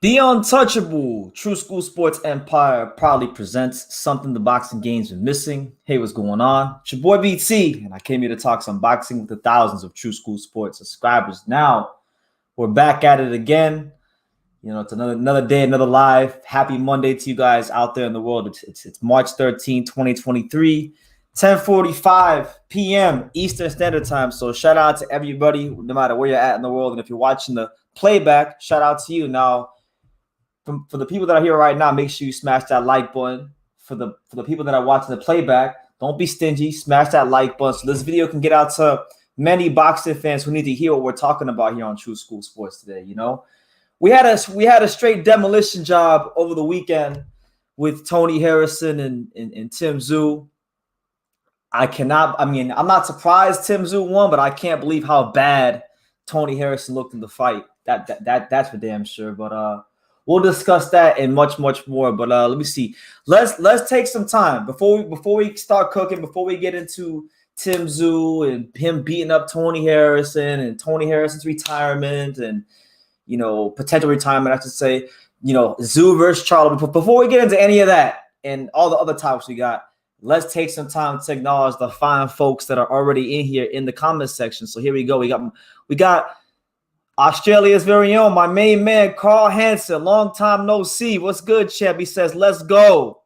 The untouchable True School Sports Empire proudly presents something the boxing game's been missing. Hey, what's going on? It's your boy BT, and I came here to talk some boxing with the thousands of True School Sports subscribers. Now, we're back at it again. You know, it's another day, another live. Happy Monday to you guys out there in the world. It's March 13, 2023, 10:45 p.m. Eastern Standard Time. So shout out to everybody, no matter where you're at in the world. And if you're watching the playback, shout out to you. Now, for the people that are here right now, make sure you smash that like button. For the people that are watching the playback, don't be stingy. Smash that like button so this video can get out to many boxing fans who need to hear what we're talking about here on True School Sports today. You know, we had a straight demolition job over the weekend with Tony Harrison and Tszyu. I'm not surprised Tszyu won, but I can't believe how bad Tony Harrison looked in the fight. That's for damn sure. But we'll discuss that and much more. But let me see. Let's take some time before we start cooking. Before we get into Tszyu and him beating up Tony Harrison and Tony Harrison's retirement and potential retirement, I should say. Tszyu versus Charlo. Before we get into any of that and all the other topics we got, let's take some time to acknowledge the fine folks that are already in here in the comment section. So here we go. We got Australia's very own, my main man, Carl Hansen. Long time no see. What's good, champ? He says, let's go.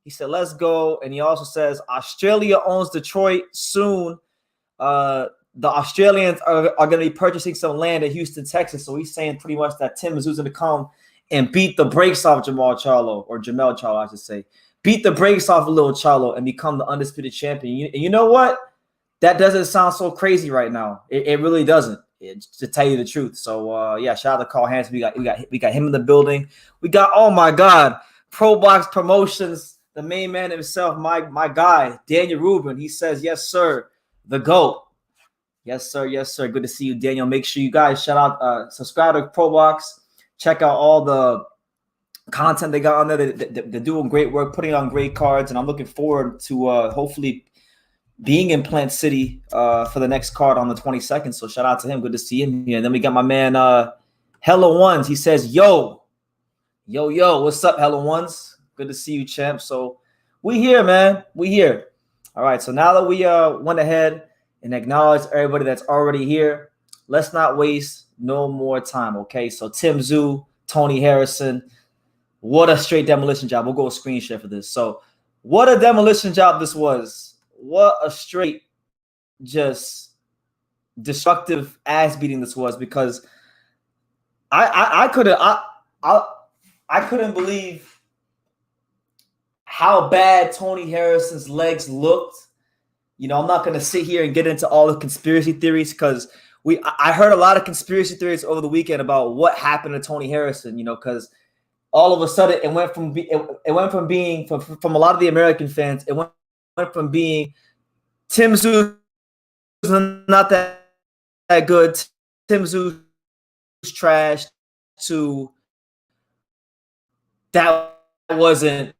He said, let's go. And he also says, Australia owns Detroit soon. The Australians are going to be purchasing some land in Houston, Texas. So he's saying pretty much that Tszyu is going to come and beat the brakes off Jermell Charlo, I should say. Beat the brakes off of little Charlo and become the undisputed champion. And you know what? That doesn't sound so crazy right now. It really doesn't. To tell you the truth. So yeah, shout out to Carl Hansen. We got him in the building. We got, oh my God, Pro Box Promotions, the main man himself, my guy, Daniel Rubin. He says, yes, sir, the GOAT. Yes, sir. Yes, sir. Good to see you, Daniel. Make sure you guys subscribe to Pro Box. Check out all the content they got on there. They're doing great work, putting on great cards, and I'm looking forward to hopefully being in Plant City for the next card on the 22nd. So shout out to him. Good to see him here. And then we got my man Hello Ones. He says, yo, what's up, Hello Ones? Good to see you, champ. So we here, man. We here. All right. So now that we went ahead and acknowledged everybody that's already here, let's not waste no more time. Okay. So Tszyu, Tony Harrison, what a straight demolition job. We'll go a screen share for this. So what a demolition job this was. What a straight, just destructive ass beating this was, because I couldn't believe how bad Tony Harrison's legs looked. I'm not gonna sit here and get into all the conspiracy theories, because I heard a lot of conspiracy theories over the weekend about what happened to Tony Harrison. Because all of a sudden it went from being from a lot of the American fans, it went from being Tszyu not that good, Tszyu trash, to that wasn't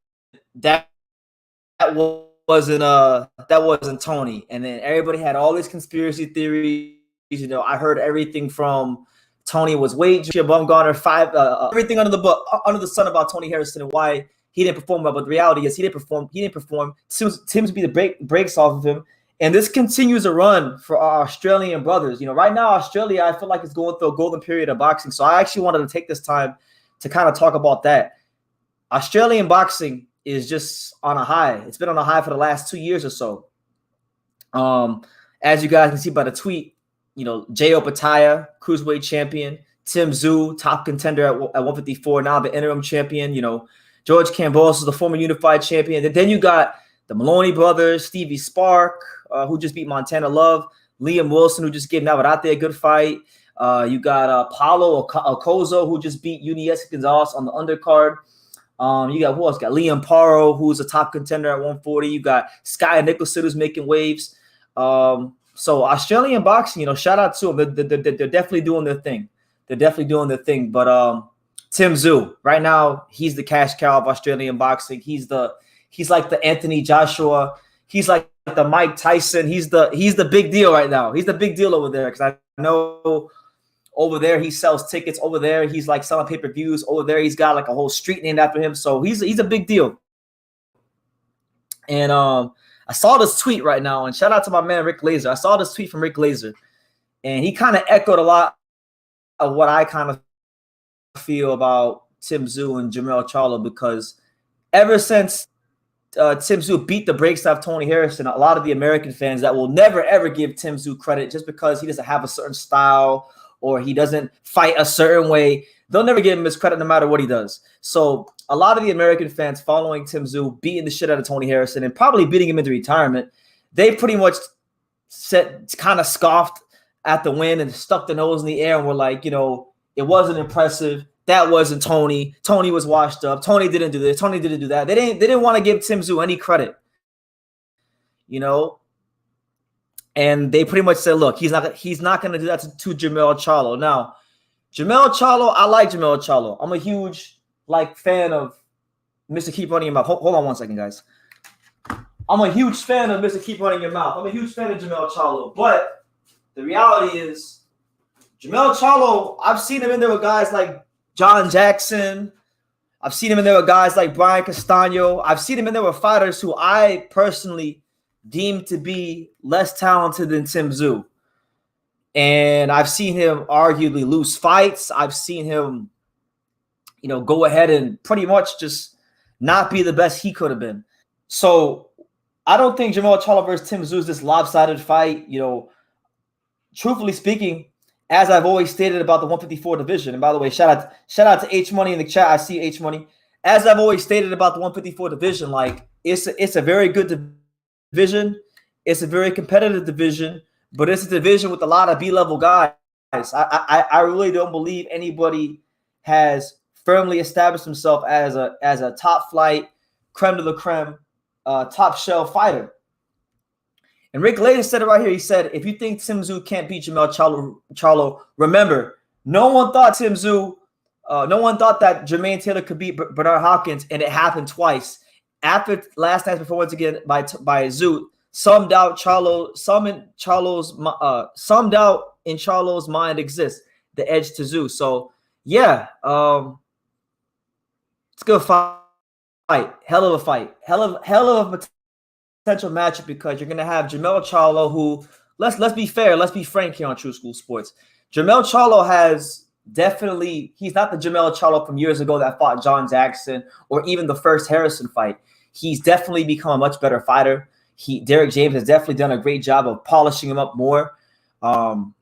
Tony. And then everybody had all these conspiracy theories. I heard everything from Tony was weight, Bumgarner, everything under the sun about Tony Harrison and why he didn't perform well. But the reality is he didn't perform. Seems to be the breaks off of him. And this continues a run for our Australian brothers. Right now, Australia, I feel like it's going through a golden period of boxing. So I actually wanted to take this time to kind of talk about that. Australian boxing is just on a high. It's been on a high for the last 2 years or so. As you guys can see by the tweet, J.O. Pataya, cruiserweight champion. Tszyu, top contender at 154, now the interim champion. George Kambosos is the former unified champion. And then you got the Maloney brothers, Stevie Spark, who just beat Montana Love, Liam Wilson, who just gave Navarrete a good fight. You got Paulo Okozo, who just beat Unies Gonzalez on the undercard. You got who else? Got Liam Paro, who's a top contender at 140. You got Sky Nicholson, who's making waves. So Australian boxing, shout out to them. They're definitely doing their thing. But Tszyu, right now, he's the cash cow of Australian boxing. He's like the Anthony Joshua. He's like the Mike Tyson. He's the big deal right now. He's the big deal over there, because I know Over there, he sells tickets. Over there, he's like selling pay-per-views. Over there, he's got like a whole street named after him. So he's a big deal. And I saw this tweet right now, and shout out to my man Rick Laser. I saw this tweet from Rick Laser, and he kind of echoed a lot of what I kind of feel about Tszyu and Jermell Charlo, because ever since Tszyu beat the brakes off Tony Harrison, a lot of the American fans that will never ever give Tszyu credit just because he doesn't have a certain style or he doesn't fight a certain way, they'll never give him his credit no matter what he does. So a lot of the American fans following Tszyu beating the shit out of Tony Harrison and probably beating him into retirement, they pretty much kind of scoffed at the win and stuck their nose in the air and were like, you know, it wasn't impressive. That wasn't Tony. Tony was washed up. Tony didn't do this. Tony didn't do that. They didn't want to give Tszyu any credit, you know. And they pretty much said, look, he's not going to do that to Jermell Charlo. Now, Jermell Charlo, I like Jermell Charlo. I'm a huge fan of Mr. Keep Running Your Mouth. Hold on one second, guys. I'm a huge fan of Mr. Keep Running Your Mouth. I'm a huge fan of Jermell Charlo. But the reality is, Jermell Charlo, I've seen him in there with guys like John Jackson. I've seen him in there with guys like Brian Castano. I've seen him in there with fighters who I personally deem to be less talented than Tszyu. And I've seen him arguably lose fights. I've seen him, you know, go ahead and pretty much just not be the best he could have been. So I don't think Jermell Charlo versus Tszyu is this lopsided fight. You know, truthfully speaking, as I've always stated about the 154 division, and by the way, shout out to H Money in the chat. I see H Money. As I've always stated about the 154 division, like it's a very good division. It's a very competitive division, but it's a division with a lot of B-level guys. I really don't believe anybody has firmly established himself as a top flight, creme de la creme, top shelf fighter. And Rick Lader said it right here. He said, if you think Tszyu can't beat Jermell Charlo, remember, no one thought that Jermaine Taylor could beat Bernard Hopkins, and it happened twice. After last night's performance again by Tszyu, some doubt in Charlo's mind exists. The edge to Tszyu. So yeah, it's a good fight. Hell of a fight. Hell of a potential matchup, because you're gonna have Jermell Charlo, who let's be fair, let's be frank here on True School Sports. Jermell Charlo he's not the Jermell Charlo from years ago that fought John Jackson or even the first Harrison fight. He's definitely become a much better fighter. Derek James has definitely done a great job of polishing him up more. And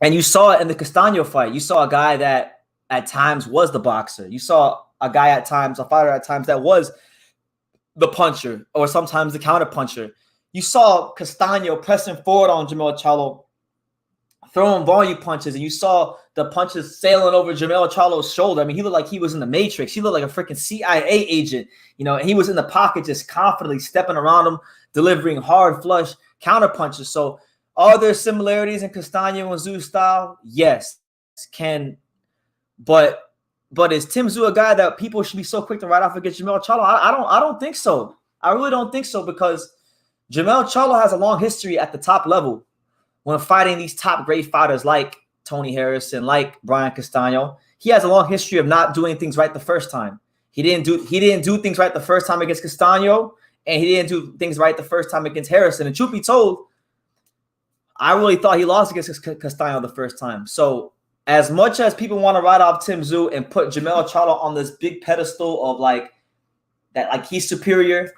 you saw it in the Castano fight. You saw a guy that at times was the boxer. You saw a fighter at times that was the puncher or sometimes the counter puncher. You saw Castano pressing forward on Jermell Charlo, throwing volume punches, and you saw the punches sailing over Jermell Charlo's shoulder. I mean, he looked like he was in the Matrix. He looked like a freaking CIA agent, you know, and he was in the pocket just confidently stepping around him, delivering hard flush counter punches. So are there similarities in Castano and Tszyu style? Yes. But is Tszyu a guy that people should be so quick to write off against Jermell Charlo? I don't think so. I really don't think so, because Jermell Charlo has a long history at the top level when fighting these top great fighters like Tony Harrison, like Brian Castano. He has a long history of not doing things right the first time. He didn't do things right the first time against Castano, and he didn't do things right the first time against Harrison. And truth be told, I really thought he lost against Castano the first time. So as much as people want to write off Tszyu and put Jermell Charlo on this big pedestal of like he's superior,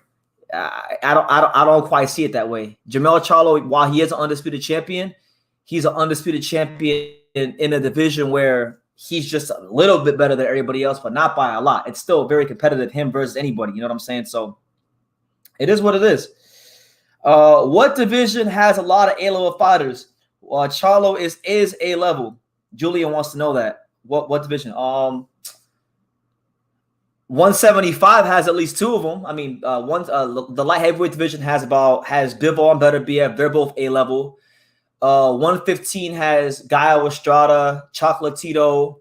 I don't quite see it that way. Jermell Charlo, while he is an undisputed champion, he's an undisputed champion in a division where he's just a little bit better than everybody else, but not by a lot. It's still very competitive, him versus anybody. You know what I'm saying? So it is what it is. What division has a lot of A-level fighters? Charlo is A-level. Julian wants to know that. What division? 175 has at least two of them. I mean, the light heavyweight division has Bivol and Beterbiev. They're both A-level. 115 has Gaio Estrada, Chocolatito,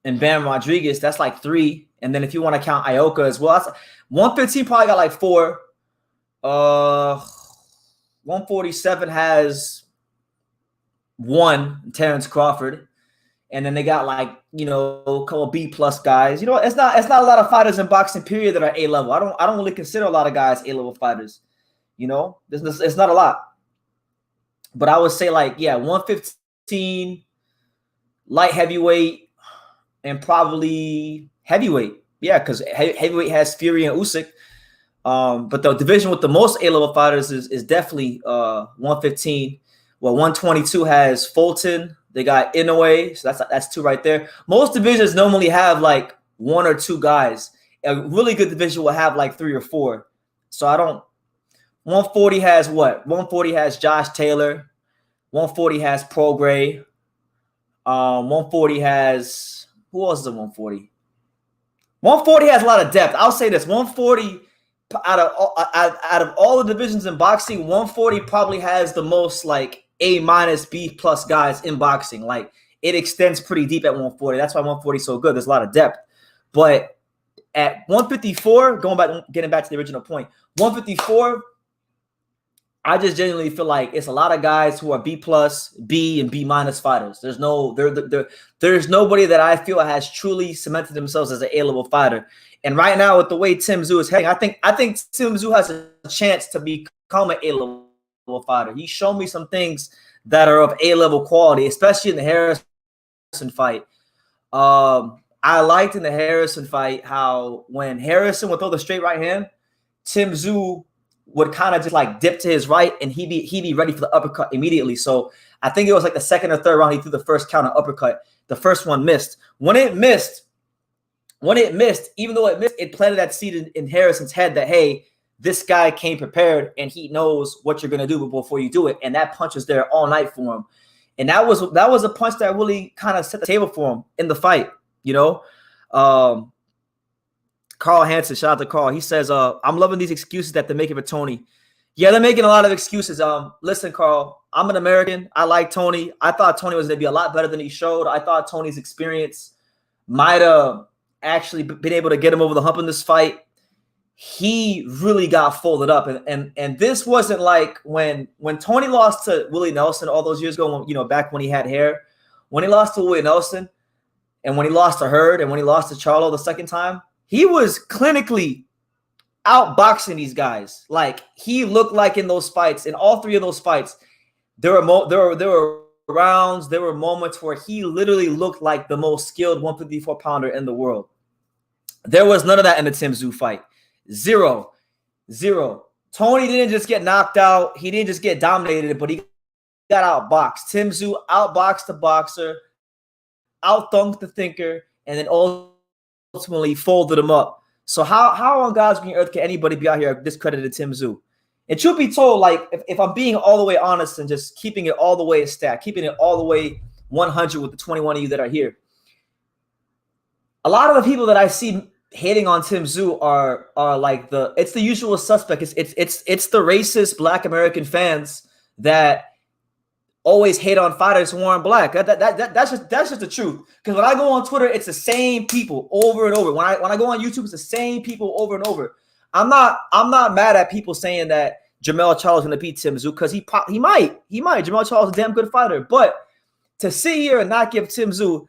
and Bam Rodriguez. That's like three. And then if you want to count Ioka as well, that's 115 probably got like four. 147 has one, Terrence Crawford. And then they got like, you know, a couple B plus guys. You know, it's not a lot of fighters in boxing period that are A level. I don't really consider a lot of guys A level fighters. You know, it's not a lot. But I would say like, yeah, 115, light heavyweight, and probably heavyweight. Yeah, because heavyweight has Fury and Usyk. But the division with the most A-level fighters is definitely 115. Well, 122 has Fulton. They got Inoue, so that's two right there. Most divisions normally have like one or two guys. A really good division will have like 3 or 4. So I don't. 140 has what? 140 has Josh Taylor. 140 has Prograis. 140 has who else is at 140? 140 has a lot of depth. I'll say this: 140 out of all the divisions in boxing, 140 probably has the most like A minus B plus guys in boxing. Like it extends pretty deep at 140. That's why 140 is so good. There's a lot of depth. But at 154, getting back to the original point, 154. I just genuinely feel like it's a lot of guys who are B plus, B, and B minus fighters. There's nobody that I feel has truly cemented themselves as an A-level fighter. And right now, with the way Tim Tszyu is heading, I think Tim Tszyu has a chance to become an A-level fighter. He's shown me some things that are of A-level quality, especially in the Harrison fight. I liked in the Harrison fight how when Harrison would throw the straight right hand, Tim Tszyu would kind of just like dip to his right, and he'd be ready for the uppercut immediately. So I think it was like the second or third round he threw the first counter uppercut. The first one missed. When it missed, even though it missed, it planted that seed in Harrison's head that, hey, this guy came prepared and he knows what you're gonna do before you do it. And that punch was there all night for him. And that was a punch that really kind of set the table for him in the fight, you know. Carl Hansen, shout out to Carl. He says, I'm loving these excuses that they're making for Tony. Yeah, they're making a lot of excuses. Listen, Carl, I'm an American. I like Tony. I thought Tony was going to be a lot better than he showed. I thought Tony's experience might have actually been able to get him over the hump in this fight. He really got folded up. And this wasn't like when Tony lost to Willie Nelson all those years ago, you know, back when he had hair. When he lost to Willie Nelson and when he lost to Hurd and when he lost to Charlo the second time, he was clinically outboxing these guys. Like he looked like in those fights, in all 3 of those fights, there were rounds, there were moments where he literally looked like the most skilled 154 pounder in the world. There was none of that in the Tim Tszyu fight. Zero. Tony didn't just get knocked out. He didn't just get dominated, but he got outboxed. Tim Tszyu outboxed the boxer, outthunked the thinker, and then ultimately folded him up. So how on God's green earth can anybody be out here discredited Tim Tszyu? And truth be told, like if I'm being all the way honest and just keeping it all the way a stat, keeping it all the way 100 with the 21 of you that are here, a lot of the people that I see hating on Tim Tszyu are like it's the usual suspect. It's the racist Black American fans that always hate on fighters who aren't black. That's just the truth. Because when I go on Twitter, it's the same people over and over. When I go on YouTube, it's the same people over and over. I'm not mad at people saying that Jermell Charlo is going to beat Tim Tszyu because he might. Jermell Charlo is a damn good fighter. But to sit here and not give Tim Tszyu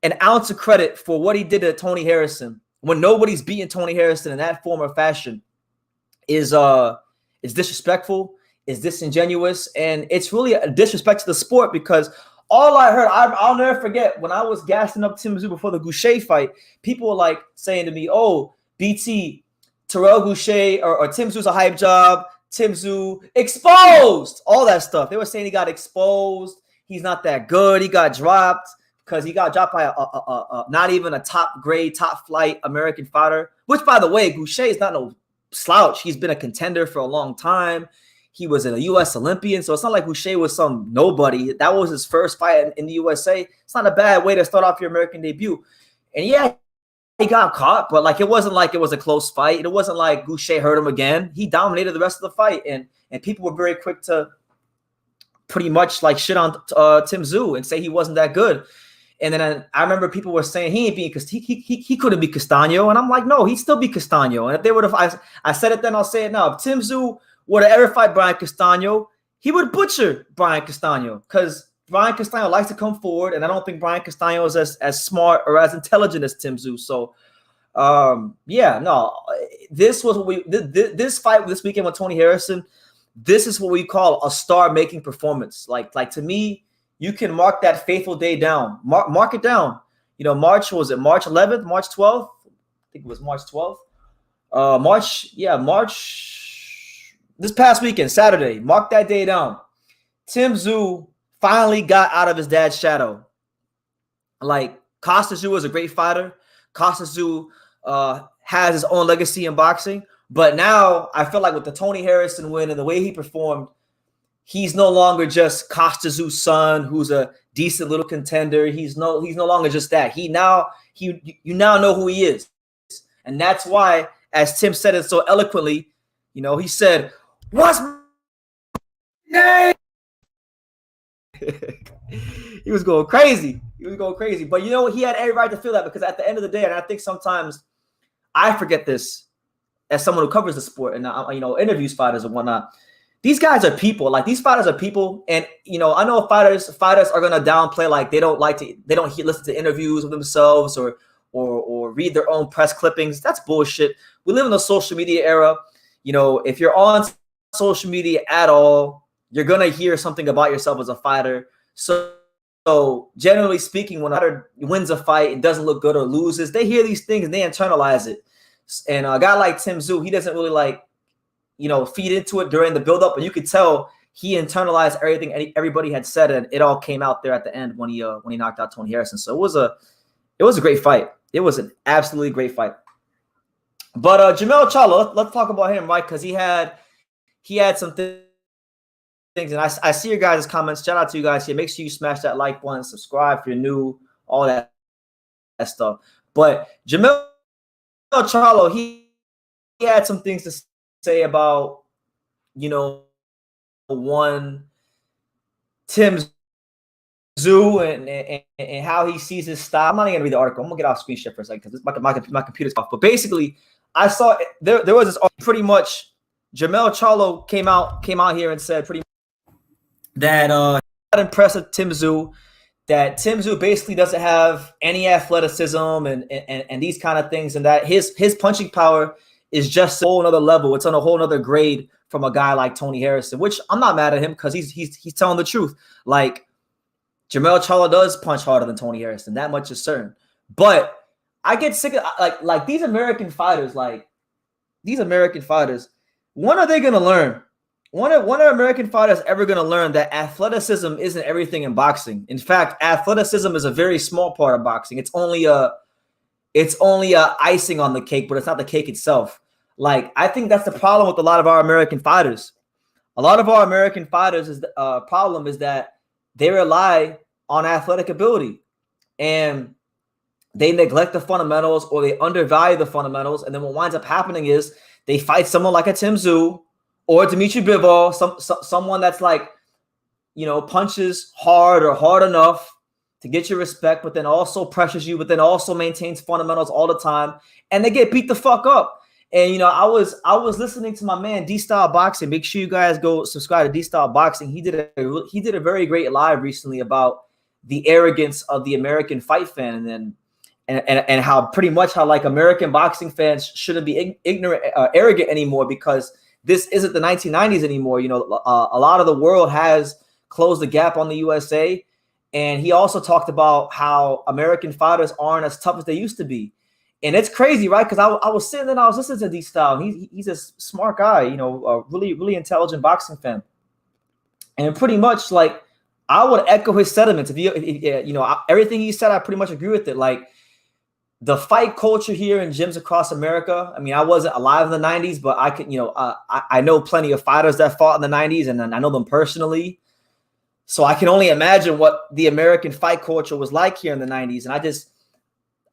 an ounce of credit for what he did to Tony Harrison when nobody's beating Tony Harrison in that form or fashion is disrespectful. Is disingenuous, and it's really a disrespect to the sport because all I heard, I'll never forget when I was gassing up Tim Tszyu before the Goucher fight, people were like saying to me, oh, BT, Terrell Goucher or Tim Tszyu's a hype job, Tim Tszyu exposed, all that stuff. They were saying he got exposed, he's not that good, he got dropped because he got dropped by a not even a top grade, top flight American fighter, which by the way, Goucher is not no slouch. He's been a contender for a long time. He was a U.S. Olympian, so it's not like Usyk was some nobody. That was his first fight in the USA. It's not a bad way to start off your American debut. And yeah, he got caught, but like it wasn't like it was a close fight. It wasn't like Usyk hurt him again. He dominated the rest of the fight, and people were very quick to pretty much like shit on Tim Tszyu and say he wasn't that good. And then I remember people were saying he ain't being because he couldn't be Castaño, and I'm like, no, he'd still be Castaño. And if they would have, I said it then, I'll say it now. If Tim Tszyu were to ever fight Brian Castaño, he would butcher Brian Castaño because Brian Castaño likes to come forward, and I don't think Brian Castaño is as smart or as intelligent as Tim Tszyu. So, yeah, no, this was what this fight this weekend with Tony Harrison. This is what we call a star-making performance. Like to me, you can mark that fateful day down. Mark it down. You know, March 11th, March 12th? I think it was March 12th. March. This past weekend, Saturday. Mark that day down. Tim Tszyu finally got out of his dad's shadow. Like, Kostya Tszyu is a great fighter. Kostya Tszyu has his own legacy in boxing. But now I feel like with the Tony Harrison win and the way he performed, he's no longer just Kostya Tszyu's son, who's a decent little contender. He's no longer just that. You now know who he is. And that's why, as Tim said it so eloquently, you know, he said, "What's my name?" He was going crazy. But you know, he had every right to feel that, because at the end of the day, and I think sometimes I forget this as someone who covers the sport and you know, interviews fighters and whatnot. These guys are people. Like, these fighters are people, and you know, I know fighters are gonna downplay, like they don't listen to interviews of themselves or read their own press clippings. That's bullshit. We live in a social media era. You know, if you're on social media at all, you're gonna hear something about yourself as a fighter. So generally speaking, when a fighter wins a fight and doesn't look good or loses, they hear these things and they internalize it. And a guy like Tim Tszyu, he doesn't really, like, you know, feed into it during the buildup, but you could tell he internalized everything everybody had said, and it all came out there at the end when he knocked out Tony Harrison. So it was a great fight. It was an absolutely great fight. But Jermell Charlo, let's talk about him, right? Because he had some things, and I see your guys' comments. Shout out to you guys here. Make sure you smash that like button, subscribe if you're new, all that stuff. But Jermell Charlo, he had some things to say about, you know, one, Tim Tszyu and how he sees his style. I'm not going to read the article. I'm going to get off screen share for a second because my computer's off. But basically, I saw there was this pretty much Jermell Charlo came out here and said pretty much that not impressed with Tim Tszyu, that Tim Tszyu basically doesn't have any athleticism and these kind of things, and that his punching power is just a whole another level. It's on a whole another grade from a guy like Tony Harrison, which I'm not mad at him, because he's telling the truth. Like, Jermell Charlo does punch harder than Tony Harrison. That much is certain. But I get sick of like these American fighters. Like, these American fighters, when are they gonna learn? When are American fighters ever gonna learn that athleticism isn't everything in boxing? In fact, athleticism is a very small part of boxing. It's only a icing on the cake, but it's not the cake itself. Like, I think that's the problem with a lot of our American fighters. A lot of our American fighters' problem is that they rely on athletic ability, and they neglect the fundamentals, or they undervalue the fundamentals. And then what winds up happening is they fight someone like a Tim Tszyu or Dimitri Bivol, someone that's like, you know, punches hard or hard enough to get your respect, but then also pressures you, but then also maintains fundamentals all the time, and they get beat the fuck up. And you know, I was listening to my man D Style Boxing. Make sure you guys go subscribe to D Style Boxing. He did a very great live recently about the arrogance of the American fight fan, and how pretty much how like American boxing fans shouldn't be arrogant anymore, because this isn't the 1990s anymore. You know, a lot of the world has closed the gap on the USA. And he also talked about how American fighters aren't as tough as they used to be. And it's crazy, right? Because I was sitting there and I was listening to D-Style. He's a smart guy, you know, a really, really intelligent boxing fan. And pretty much, like, I would echo his sentiments. If you know, everything he said, I pretty much agree with it. Like, the fight culture here in gyms across America. I mean, I wasn't alive in the 90s, but I could, you know, I know plenty of fighters that fought in the 90s, and I know them personally. So I can only imagine what the American fight culture was like here in the 90s. And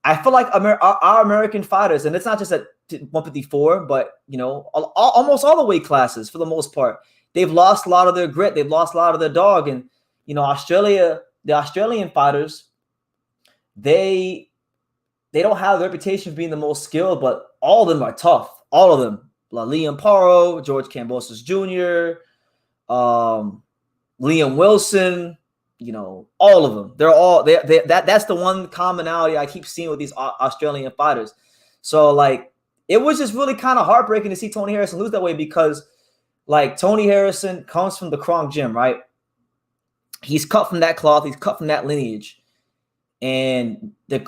I feel like our American fighters, and it's not just at 154, but, you know, almost all the weight classes for the most part, they've lost a lot of their grit. They've lost a lot of their dog. And, you know, the Australian fighters, they don't have the reputation for being the most skilled, but all of them are tough. All of them. Liam Paro, George Kambosos Jr., Liam Wilson, all of them. That's the one commonality I keep seeing with these Australian fighters. So like, it was just really kind of heartbreaking to see Tony Harrison lose that way, because like Tony Harrison comes from the Kronk gym, right? He's cut from that cloth. He's cut from that lineage. And the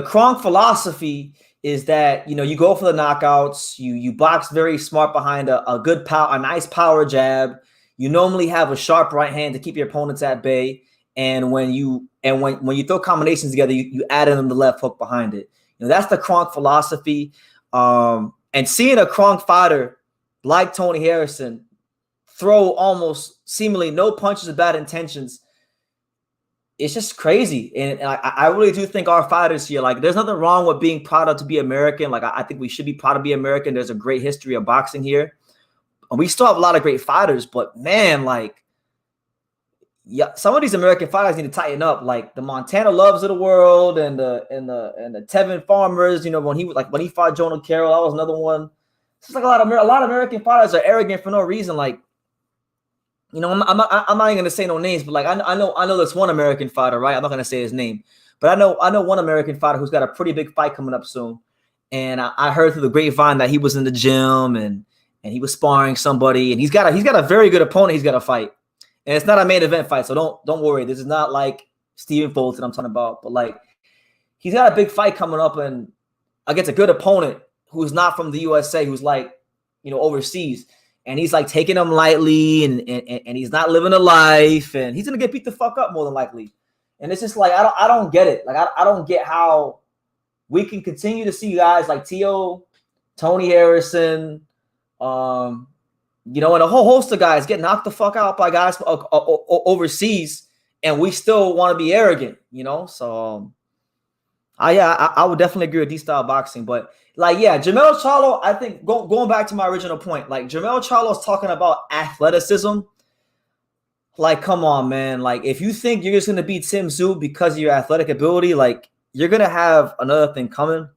Kronk philosophy is that, you go for the knockouts, you box very smart behind a good a nice power jab. You normally have a sharp right hand to keep your opponents at bay. And when you throw combinations together, you add in the left hook behind it. That's the Kronk philosophy. And seeing a Kronk fighter like Tony Harrison throw almost seemingly no punches of bad intentions, it's just crazy. And I really do think our fighters here, like, there's nothing wrong with being proud to be American. Like, I think we should be proud to be American. There's a great history of boxing here. And we still have a lot of great fighters, but man, like, yeah, some of these American fighters need to tighten up. Like the Montana Loves of the world and the Tevin Farmers, when he fought Jonah Carroll, that was another one. It's just like a lot of American fighters are arrogant for no reason. Like, I'm not even gonna say no names, but like I know this one American fighter, right? I'm not gonna say his name, but I know one American fighter who's got a pretty big fight coming up soon. And I heard through the grapevine that he was in the gym and he was sparring somebody, and he's got a very good opponent he's got to fight. And it's not a main event fight, so don't worry. This is not like Stephen Fulton I'm talking about, but like he's got a big fight coming up and against a good opponent who's not from the USA, who's like, overseas. And he's like taking him lightly and he's not living a life, and he's gonna get beat the fuck up more than likely. And it's just like I don't get it. Like I don't get how we can continue to see guys like Tszyu, Tony Harrison, and a whole host of guys get knocked the fuck out by guys overseas, and we still want to be arrogant, So, I would definitely agree with D-style boxing, but like, yeah, Jermell Charlo, I think going back to my original point, like Jermell Charlo is talking about athleticism. Like, come on, man. Like, if you think you're just gonna beat Tszyu because of your athletic ability, like you're gonna have another thing coming.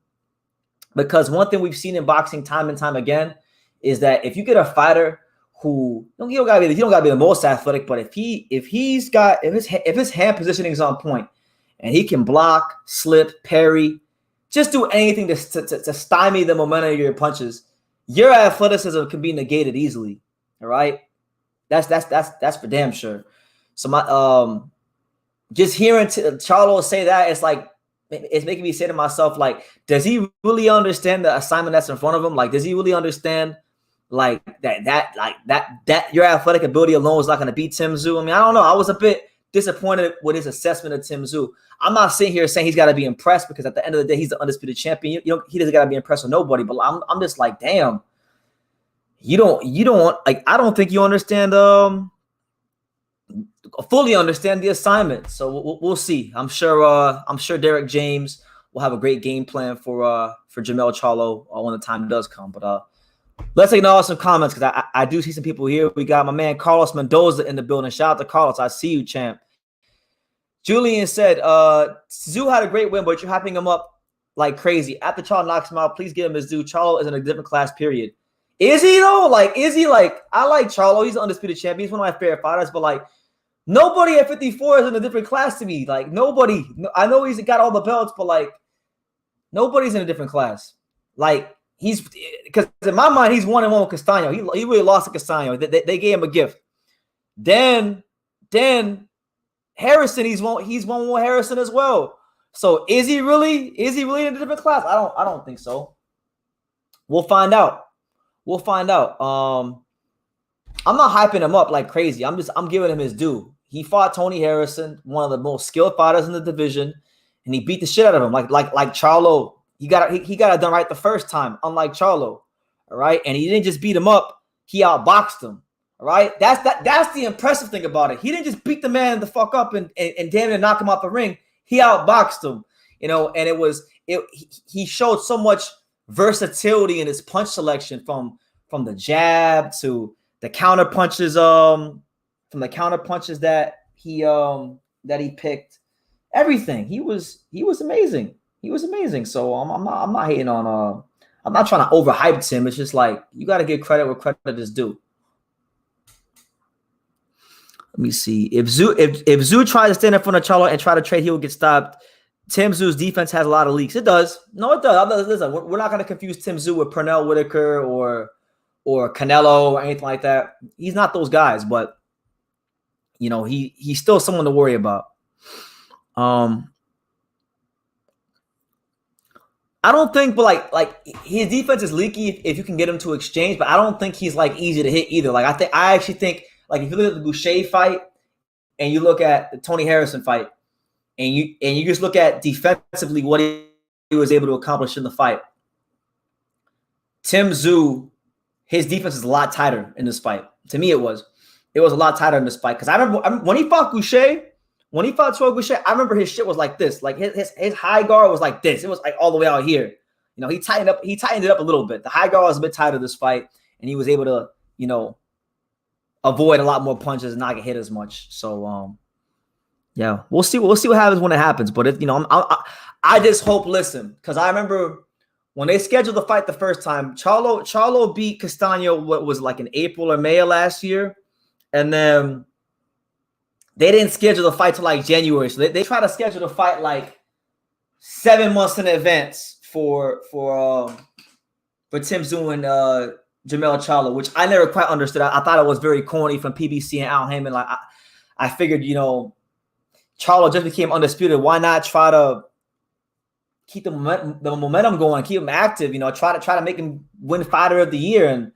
Because one thing we've seen in boxing time and time again is that if you get a fighter who you don't gotta be the most athletic, but if his hand positioning is on point and he can block, slip, parry, just do anything to stymie the momentum of your punches, your athleticism can be negated easily. All right, that's for damn sure. So my just hearing Charlo say that, it's making me say to myself, like, does he really understand the assignment that's in front of him? Like, does he really understand like that your athletic ability alone is not going to beat Tszyu? I mean, I don't know. I was a bit disappointed with his assessment of Tszyu. I'm not sitting here saying he's got to be impressed, because at the end of the day, he's the undisputed champion. He doesn't got to be impressed with nobody. But I'm just like, damn, you don't like. I don't think you understand fully understand the assignment. So we'll see. I'm sure Derek James will have a great game plan for Jermell Charlo when the time does come. But let's acknowledge some comments, because I do see some people here. We got my man Carlos Mendoza in the building. Shout out to Carlos. I see you, champ. Julian said, Tszyu had a great win, but you're hyping him up like crazy. After Charlo knocks him out, please give him his due. Charlo is in a different class, period. Is he, though? Like, is he? Like, I like Charlo. He's the undisputed champion. He's one of my favorite fighters, but like, nobody at 54 is in a different class to me. Like, nobody. I know he's got all the belts, but like, nobody's in a different class. Like, because in my mind, he's 1-1 with Castano. He really lost to Castano. They gave him a gift. Then Harrison, he's 1-1 with Harrison as well. So is he really in a different class? I don't think so. We'll find out. I'm not hyping him up like crazy. I'm giving him his due. He fought Tony Harrison, one of the most skilled fighters in the division, and he beat the shit out of him. Like Charlo, he got it done right the first time, unlike Charlo. All right, and he didn't just beat him up; he outboxed him. All right, that's the impressive thing about it. He didn't just beat the man the fuck up and damn near knock him out the ring. He outboxed him, and he showed so much versatility in his punch selection, from the jab to the counter punches, that he picked. Everything. He was amazing. So I'm not hating on I'm not trying to overhype him. It's just like, you got to give credit where credit is due. Let me see. If Tszyu tries to stand in front of Charlo and try to trade, he will get stopped. Tim Tszyu's defense has a lot of leaks. It does. No, it does. Listen, we're not going to confuse Tim Tszyu with Pernell Whitaker or Canelo or anything like that. He's not those guys, but you know, he's still someone to worry about. I don't think, but like his defense is leaky if you can get him to exchange, but I don't think he's like easy to hit either. Like I actually think, like, if you look at the Boucher fight and you look at the Tony Harrison fight and you just look at defensively what he was able to accomplish in the fight, Tim Tszyu, his defense is a lot tighter in this fight. To me, it was a lot tighter in this fight, because I remember when he fought Boucher, when he fought Troy Boucher, I remember his shit was like this. Like his high guard was like this. It was like all the way out here. You know, he tightened it up a little bit. The high guard was a bit tighter this fight, and he was able to, you know, avoid a lot more punches and not get hit as much. So, yeah, we'll see what happens when it happens. But if, you know, I just hope. Listen, because I remember when they scheduled the fight the first time, Charlo beat Castaño, what was like in April or May of last year, and then they didn't schedule the fight till like January. So they try to schedule the fight like 7 months in advance for Tim Tszyu and Jermell Charlo, which I never quite understood. I thought it was very corny from PBC and Al Heyman. Like I figured, you know, Charlo just became undisputed. Why not try to keep the momentum going, keep him active? You know, try to make him win Fighter of the Year, and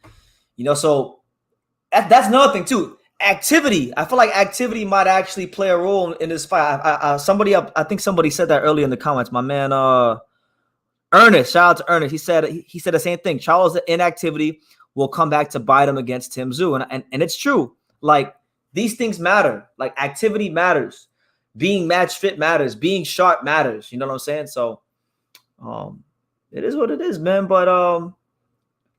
you know, so that's another thing too. Activity. I feel like activity might actually play a role in this fight. I think somebody said that earlier in the comments. My man, Ernest. Shout out to Ernest. He said the same thing. Charlo's inactivity will come back to bite him against Tim Tszyu, and it's true. Like, these things matter. Like, activity matters. Being match fit matters. Being sharp matters. You know what I'm saying? So, it is what it is, man. But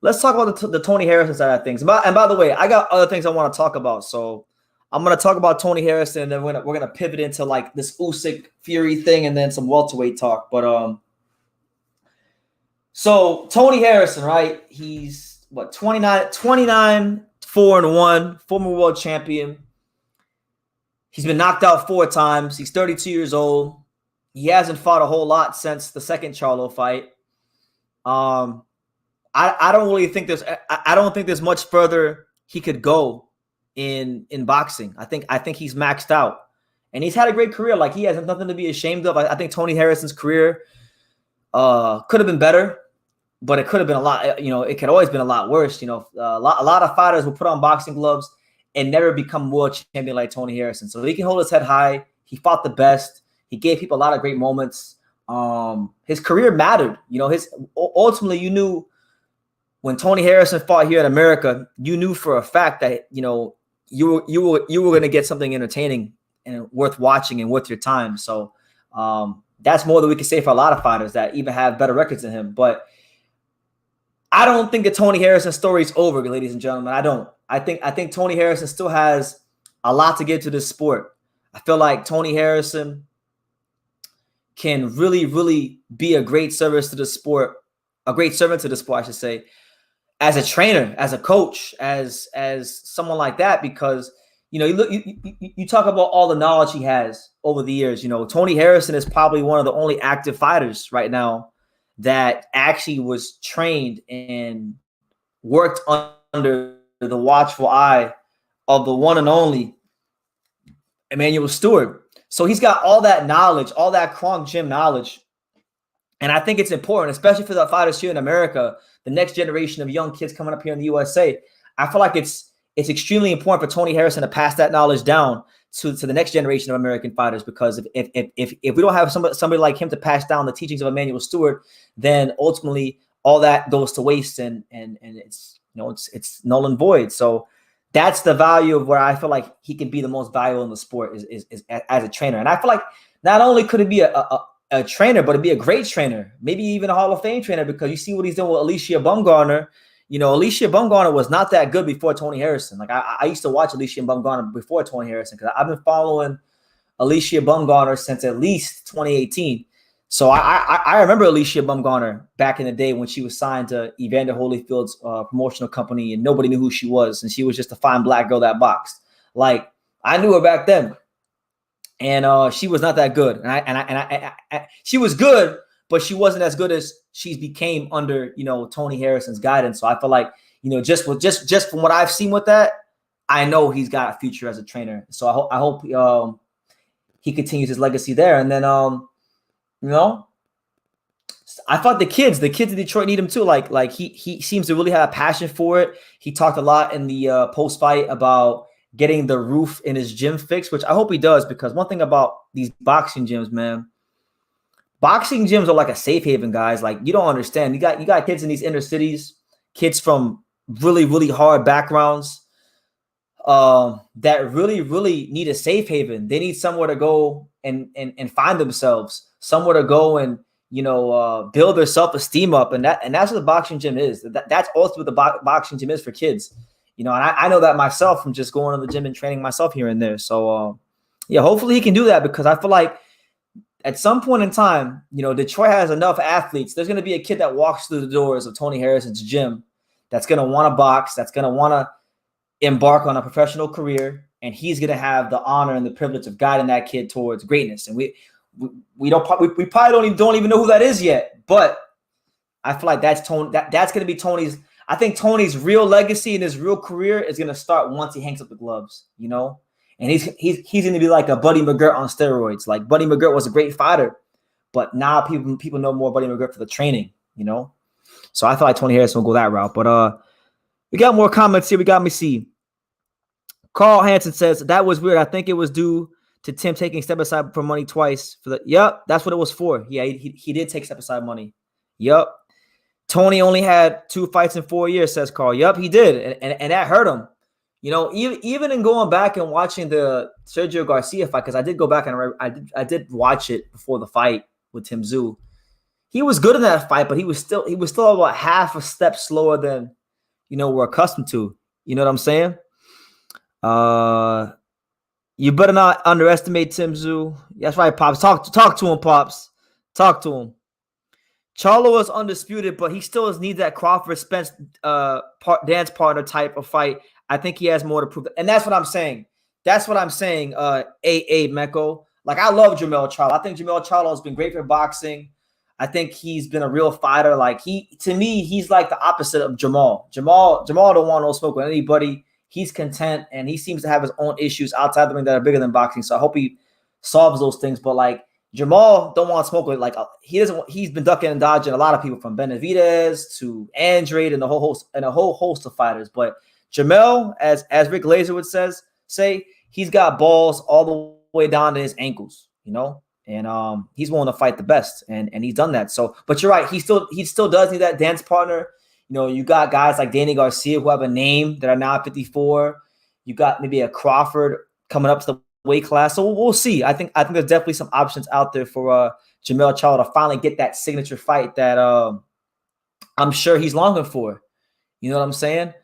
let's talk about the Tony Harrison side of things. And by the way, I got other things I want to talk about. So I'm going to talk about Tony Harrison, and then we're going to pivot into like this Usyk Fury thing, and then some welterweight talk. But so Tony Harrison, right? He's what, 29, 4-1, former world champion. He's been knocked out 4 times. He's 32 years old. He hasn't fought a whole lot since the second Charlo fight. I don't really think I don't think there's much further he could go in boxing. I think he's maxed out, and he's had a great career. Like, he has nothing to be ashamed of. I think Tony Harrison's career could have been better, but it could have been a lot. You know, it could always been a lot worse. You know, a lot of fighters will put on boxing gloves and never become world champion like Tony Harrison. So he can hold his head high. He fought the best. He gave people a lot of great moments. His career mattered. You know, ultimately, you knew when Tony Harrison fought here in America, you knew for a fact that, you know, you were going to get something entertaining and worth watching and worth your time. So that's more than we can say for a lot of fighters that even have better records than him. But I don't think the Tony Harrison story is over, ladies and gentlemen. I don't. I think Tony Harrison still has a lot to give to this sport. I feel like Tony Harrison can really, really be a great service to the sport, a great servant to the sport, I should say, as a trainer, as a coach, as someone like that, because, you know, you talk about all the knowledge he has over the years. You know, Tony Harrison is probably one of the only active fighters right now that actually was trained and worked under the watchful eye of the one and only Emanuel Stewart. So he's got all that knowledge, all that Kronk gym knowledge. And I think it's important, especially for the fighters here in America, the next generation of young kids coming up here in the USA. I feel like it's extremely important for Tony Harrison to pass that knowledge down to the next generation of American fighters, because if we don't have somebody like him to pass down the teachings of Emanuel Stewart, then ultimately all that goes to waste, and it's, you know, it's null and void. So that's the value of where I feel like he can be the most valuable in the sport is as a trainer. And I feel like not only could it be a trainer, but it'd be a great trainer, maybe even a Hall of Fame trainer, because you see what he's doing with Alicia Bumgarner. You know, Alicia Bumgarner was not that good before Tony Harrison. Like, I used to watch Alicia Bumgarner before Tony Harrison, because I've been following Alicia Bumgarner since at least 2018. So I remember Alicia Bumgarner back in the day when she was signed to Evander Holyfield's promotional company, and nobody knew who she was, and she was just a fine black girl that boxed. Like, I knew her back then, and she was not that good. And she was good, but she wasn't as good as she became under Tony Harrison's guidance. So I feel like just from what I've seen with that, I know he's got a future as a trainer. So I hope he continues his legacy there. And then I thought the kids in Detroit need him too. Like he seems to really have a passion for it. He talked a lot in the post fight about getting the roof in his gym fixed, which I hope he does, because one thing about these boxing gyms, man, boxing gyms are like a safe haven, guys. Like, you don't understand. You got kids in these inner cities, kids from really, really hard backgrounds, that really, really need a safe haven. They need somewhere to go and find themselves, somewhere to go and build their self-esteem up, and that's what the boxing gym is. That's also what the boxing gym is for kids. And I know that myself from just going to the gym and training myself here and there. So yeah, hopefully he can do that, because I feel like at some point in time, Detroit has enough athletes. There's going to be a kid that walks through the doors of Tony Harrison's gym that's going to want to box, that's going to want to embark on a professional career, and he's going to have the honor and the privilege of guiding that kid towards greatness. And we probably don't even know who that is yet, but I feel like that's going to be Tony's. I think Tony's real legacy and his real career is going to start once he hangs up the gloves, and he's going to be like a Buddy McGirt on steroids. Like, Buddy McGirt was a great fighter, but now people know more Buddy McGirt for the training, So I feel like Tony Harrison will go that route. But we got more comments here. We got me see. Carl Hansen says that was weird. I think it was due to Tim taking step aside for money twice. Yep, that's what it was for. Yeah, he did take step aside money. Yep. Tony only had 2 fights in 4 years, says Carl. Yep, he did, and that hurt him. Even in going back and watching the Sergio Garcia fight, because I did go back and I did watch it before the fight with Tszyu. He was good in that fight, but he was still about half a step slower than we're accustomed to. You know what I'm saying? You better not underestimate Tszyu. That's right, Pops. Talk to him, Pops. Talk to him. Charlo is undisputed, but he still needs that Crawford-Spence dance partner type of fight. I think he has more to prove. And that's what I'm saying. A Mecco. Like, I love Jermell Charlo. I think Jermell Charlo has been great for boxing. I think he's been a real fighter. Like, to me, he's like the opposite of Jermell. Jermell don't want no smoke with anybody. He's content, and he seems to have his own issues outside the ring that are bigger than boxing. So I hope he solves those things. But like, Jermell don't want to smoke with, like, he's been ducking and dodging a lot of people, from Benavidez to Andrade and a whole host of fighters. But Jermell, as Rick Laser would say, he's got balls all the way down to his ankles, and he's willing to fight the best, and he's done that. So, but you're right, he still does need that dance partner. You got guys like Danny Garcia who have a name that are now at 54. You got maybe a Crawford coming up to the weight class. So we'll see. I think there's definitely some options out there for Jermell Charlo to finally get that signature fight that I'm sure he's longing for. You know what I'm saying?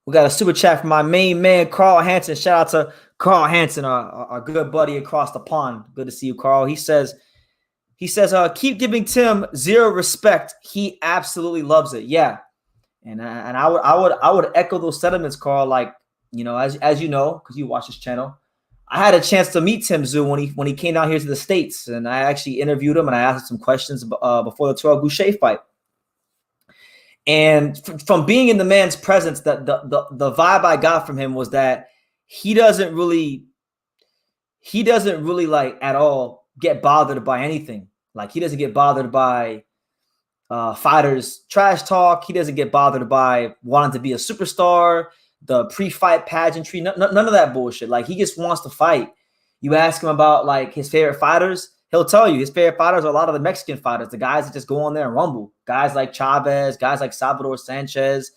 We got a super chat from my main man, Carl Hansen. Shout out to Carl Hansen, our good buddy across the pond. Good to see you, Carl. He says, keep giving Tim zero respect. He absolutely loves it. Yeah. And I would echo those sentiments, Carl. Like, as you know, because you watch this channel, I had a chance to meet Tszyu when he came down here to the States, and I actually interviewed him and I asked him some questions before the Terrell Boucher fight. And from being in the man's presence, the vibe I got from him was that he doesn't really like at all get bothered by anything. Like, he doesn't get bothered by fighters trash talk. He doesn't get bothered by wanting to be a superstar, the pre-fight pageantry, none of that bullshit. Like, he just wants to fight. You ask him about like his favorite fighters, he'll tell you his favorite fighters are a lot of the Mexican fighters, the guys that just go on there and rumble. Guys like Chavez, guys like Salvador Sanchez.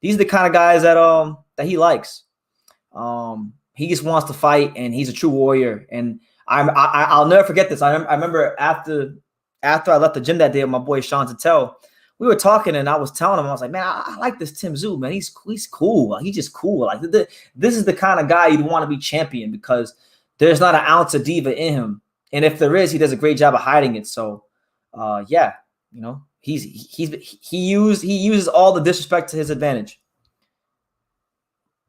These are the kind of guys that he likes. He just wants to fight, and he's a true warrior. And I'll never forget this. I remember after I left the gym that day with my boy Sean Tattel, we were talking, and I was telling him, I was like, man, I like this Tszyu, man. He's cool. He's just cool. Like, this is the kind of guy you'd want to be champion, because there's not an ounce of diva in him. And if there is, he does a great job of hiding it. So, yeah, he uses all the disrespect to his advantage.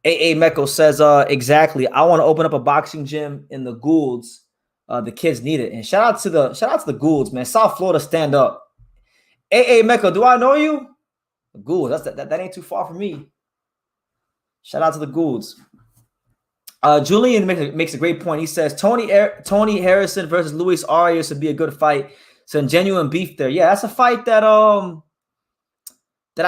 AA Meko says, exactly. I want to open up a boxing gym in the Goulds. The kids need it. And shout out to the Goulds, man. South Florida, stand up. AA Meko, do I know you? The Goulds, that ain't too far from me. Shout out to the Goulds. Julian makes a great point. He says Tony Harrison versus Luis Arias would be a good fight. Some genuine beef there. Yeah, that's a fight that I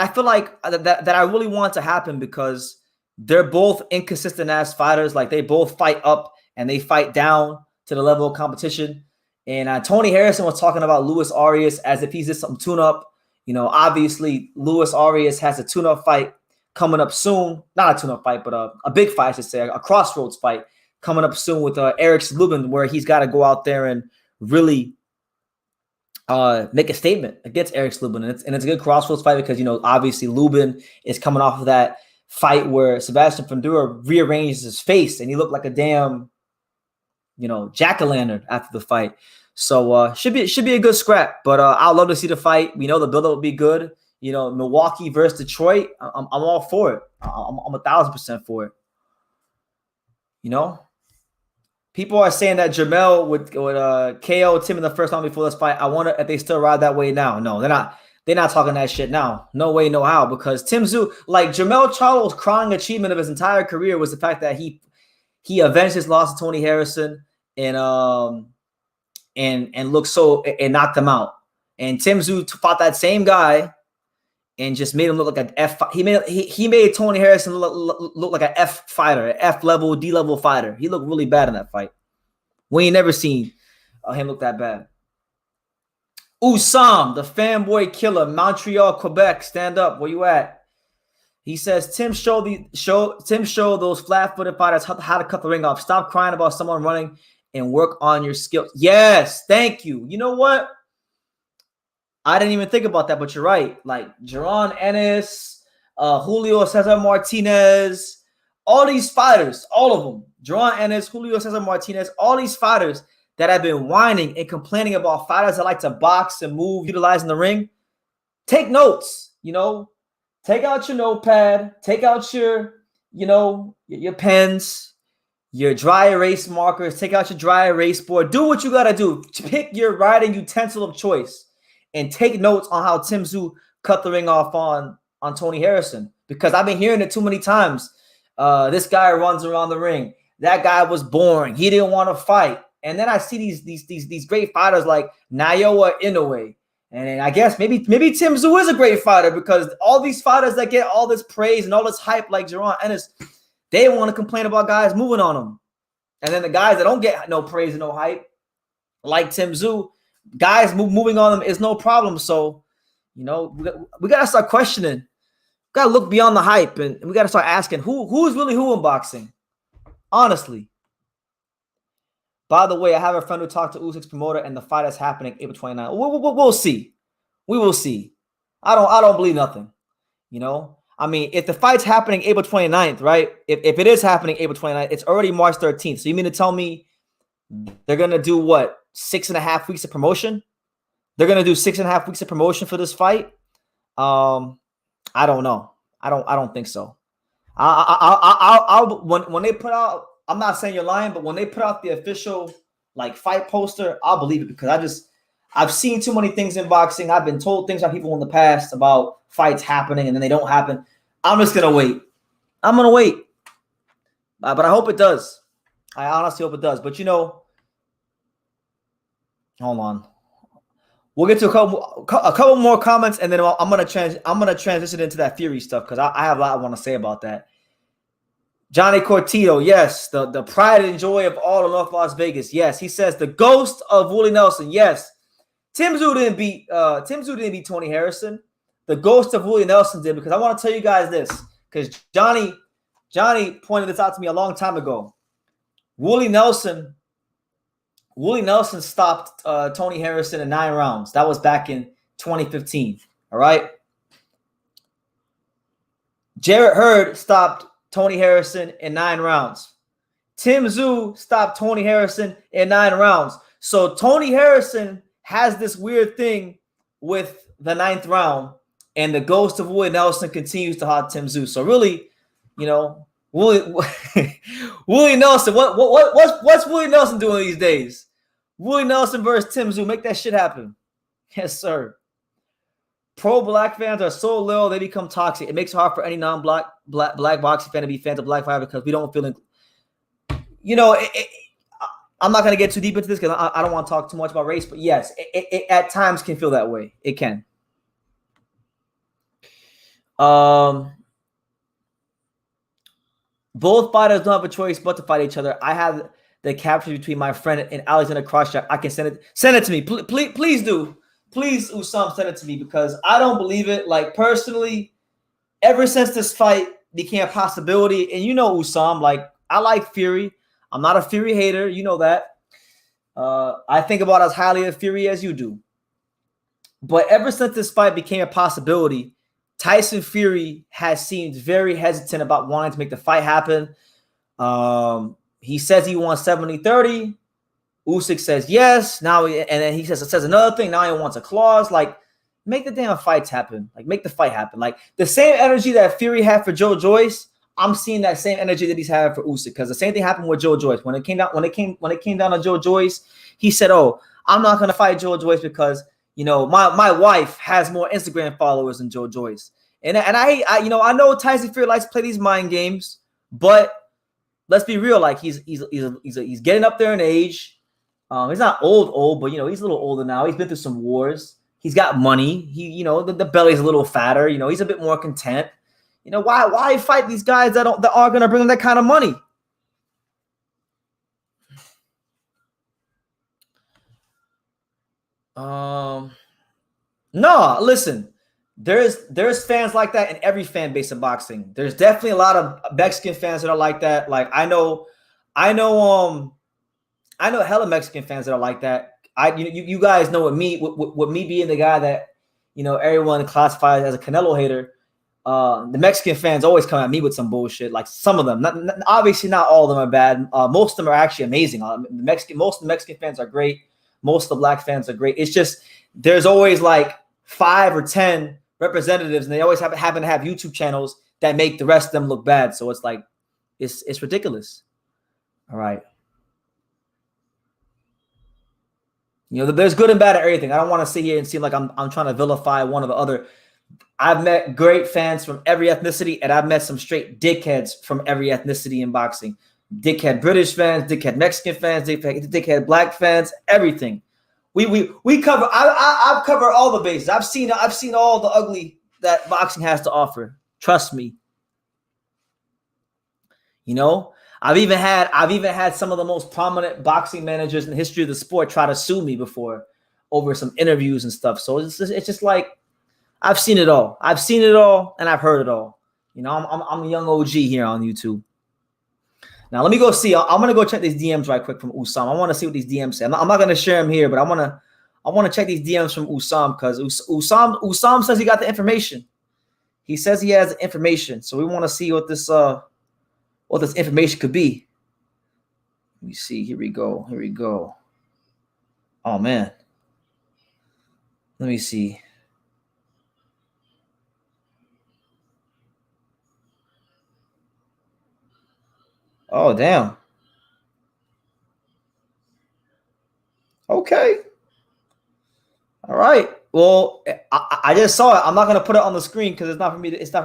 feel like that I really want to happen because they're both inconsistent ass fighters. Like they both fight up and they fight down to the level of competition. And Tony Harrison was talking about Luis Arias as if he's just some tune-up. You know, obviously Luis Arias has a tune-up fight coming up soon. Not a tune-up fight, but a big fight, I should say, a crossroads fight coming up soon with Eric Lubin, where he's got to go out there and really make a statement against Eric Lubin. And it's a good crossroads fight because, you know, obviously Lubin is coming off of that fight where Sebastian Fundora rearranged his face and he looked like a damn, you know, jack-o'-lantern after the fight. So should be a good scrap. But I'd love to see the fight. We know the build-up will be good. You know, Milwaukee versus Detroit. I'm all for it. I'm 1,000% for it. You know, people are saying that Jermell would KO Tim in the first round before this fight. I wonder if they still ride that way now. No, they're not. They're not talking that shit now. No way, no how. Because Tszyu, like Jermell Charlo's crowning achievement of his entire career was the fact that he avenged his loss to Tony Harrison and looked so and knocked him out. And Tszyu fought that same guy and just made him look like an F. He made Tony Harrison look like an F fighter, an F level, D level fighter. He looked really bad in that fight. We ain't never seen him look that bad. Usam, the fanboy killer, Montreal, Quebec, stand up. Where you at? He says, Tim show those flat-footed fighters how to cut the ring off. Stop crying about someone running and work on your skills. Yes, thank you. You know what? I didn't even think about that, but you're right. Like Jaron Ennis, Julio Cesar Martinez, all these fighters, all of them, Jaron Ennis, Julio Cesar Martinez, all these fighters that have been whining and complaining about fighters that like to box and move, utilizing the ring. Take notes, you know. Take out your notepad. Take out your, you know, your pens, your dry erase markers. Take out your dry erase board. Do what you got to do. Pick your writing utensil of choice and take notes on how Tszyu cut the ring off on Tony Harrison. Because I've been hearing it too many times. This guy runs around the ring. That guy was boring. He didn't want to fight. And then I see these great fighters like Naoya Inoue. And I guess maybe Tszyu is a great fighter because all these fighters that get all this praise and all this hype like Jaron Ennis, they want to complain about guys moving on them. And then the guys that don't get no praise and no hype, like Tszyu, guys moving on them is no problem. So, you know, we got to start questioning. We got to look beyond the hype and we got to start asking who's really who in boxing? Honestly. By the way, I have a friend who talked to Usyk's promoter, and the fight is happening April 29th. We'll see. We will see. I don't believe nothing. You know, I mean, if the fight's happening April 29th, right? If it is happening April 29th, it's already March 13th. So you mean to tell me they're gonna do what 6.5 weeks of promotion? They're gonna do 6.5 weeks of promotion for this fight? I don't know. I don't think so. When they put out. I'm not saying you're lying, but when they put out the official like fight poster, I'll believe it because I've seen too many things in boxing. I've been told things by people in the past about fights happening and then they don't happen. I'm just gonna wait. I'm gonna wait, but I hope it does. I honestly hope it does. But you know, hold on. We'll get to a couple more comments, and then I'm gonna transition into that Fury stuff because I have a lot I want to say about that. Johnny Cortito, yes, the pride and joy of all of North Las Vegas. Yes, he says the ghost of Willie Nelson. Yes, Tszyu didn't beat Tony Harrison. The ghost of Willie Nelson did because I want to tell you guys this because Johnny pointed this out to me a long time ago. Willie Nelson stopped Tony Harrison in 9 rounds. That was back in 2015. All right. Jarrett Hurd stopped Tony Harrison in 9 rounds. Tszyu stopped Tony Harrison in 9 rounds. So Tony Harrison has this weird thing with the 9th round, and the ghost of Willie Nelson continues to haunt Tszyu. So really, you know, Willie, Willie Nelson. What's Willie Nelson doing these days? Willie Nelson versus Tszyu. Make that shit happen. Yes, sir. Pro-black fans are so loyal they become toxic. It makes it hard for any non-black black boxing fan to be fans of black fire because we don't feel I'm not going to get too deep into this because I don't want to talk too much about race, but yes, it at times can feel that way. It can. Both fighters don't have a choice but to fight each other. I have the capture between my friend and Alexander Crosscheck. I can send it to me. Please do. Please, Usam, send it to me because I don't believe it. Like, personally, ever since this fight became a possibility, and you know, Usam, like, I like Fury. I'm not a Fury hater. You know that. I think about as highly of Fury as you do. But ever since this fight became a possibility, Tyson Fury has seemed very hesitant about wanting to make the fight happen. He says he wants 70-30. Usyk says yes. Now, and then he says another thing. Now he wants a clause. Like, make the damn fights happen. Like, make the fight happen. Like, the same energy that Fury had for Joe Joyce, I'm seeing that same energy that he's had for Usyk. Because the same thing happened with Joe Joyce. When it came down to Joe Joyce, he said, "Oh, I'm not gonna fight Joe Joyce because my wife has more Instagram followers than Joe Joyce." And I know Tyson Fury likes to play these mind games, but let's be real. Like, he's getting up there in age. He's not old, but he's a little older now. He's been through some wars. He's got money. He the belly's a little fatter. He's a bit more content. Why fight these guys that aren't gonna bring him that kind of money? No, listen. There's fans like that in every fan base of boxing. There's definitely a lot of Mexican fans that are like that. Like, I know hella Mexican fans that are like that. You guys know with me being the guy that everyone classifies as a Canelo hater. The Mexican fans always come at me with some bullshit. Like, some of them, obviously not all of them are bad. Most of them are actually amazing. Most of the Mexican fans are great. Most of the black fans are great. It's just there's always like 5 or 10 representatives, and they always happen to have YouTube channels that make the rest of them look bad. So it's like it's ridiculous. All right. There's good and bad at everything. I don't want to sit here and seem like I'm trying to vilify one or the other. I've met great fans from every ethnicity, and I've met some straight dickheads from every ethnicity in boxing. Dickhead British fans, dickhead Mexican fans, dickhead black fans, everything. We cover. I've covered all the bases. I've seen all the ugly that boxing has to offer. Trust me. I've even had some of the most prominent boxing managers in the history of the sport try to sue me before over some interviews and stuff. So it's just like, I've seen it all. I've seen it all, and I've heard it all. I'm a young OG here on YouTube. Now let me go see. I'm gonna go check these DMs right quick from Usam. I want to see what these DMs say. I'm not gonna share them here, but I want to check these DMs from Usam because Usam says he got the information. He says he has the information, so we want to see what this information could be. Let me see. Here we go. Oh man. Let me see. Oh, damn. Okay. All right. Well, I just saw it. I'm not gonna put it on the screen because it's not for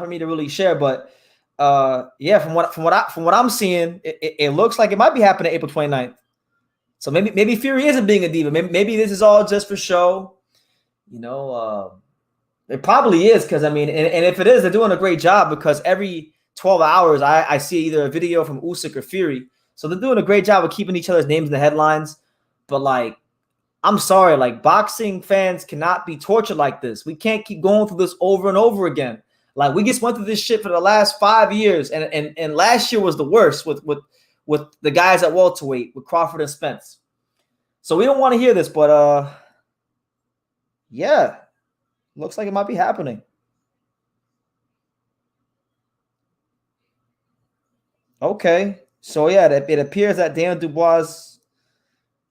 me to really share. But yeah, from what I'm seeing, it looks like it might be happening April 29th. So maybe Fury isn't being a diva. Maybe this is all just for show. It probably is because and if it is, they're doing a great job because every 12 hours I see either a video from Usyk or Fury. So they're doing a great job of keeping each other's names in the headlines. But like, I'm sorry, like, boxing fans cannot be tortured like this. We can't keep going through this over and over again. Like, we just went through this shit for the last 5 years, and last year was the worst with the guys at welterweight with Crawford and Spence. So we don't want to hear this, but yeah, looks like it might be happening. Okay, so yeah, it appears that Dan Dubois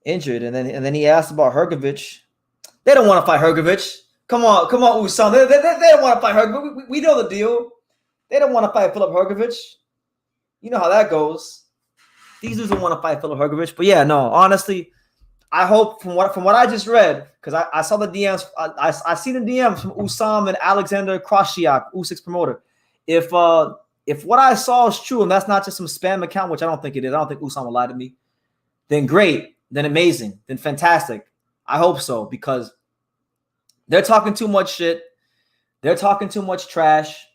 injured, and then he asked about Hrgovic. They don't want to fight Hrgovic. Come on, Usam. They don't want to fight Hrgovic. We know the deal. They don't want to fight Philip Hrgovic. You know how that goes. These dudes don't want to fight Philip Hrgović. But yeah, no, honestly, I hope from what I just read, because I saw the DMs, I see the DMs from Usam and Alexander Krashiak, Usyk's promoter. If what I saw is true and that's not just some spam account, which I don't think it is, I don't think Usam will lie to me, then great, then amazing, then fantastic. I hope so, because they're talking too much shit. They're talking too much trash.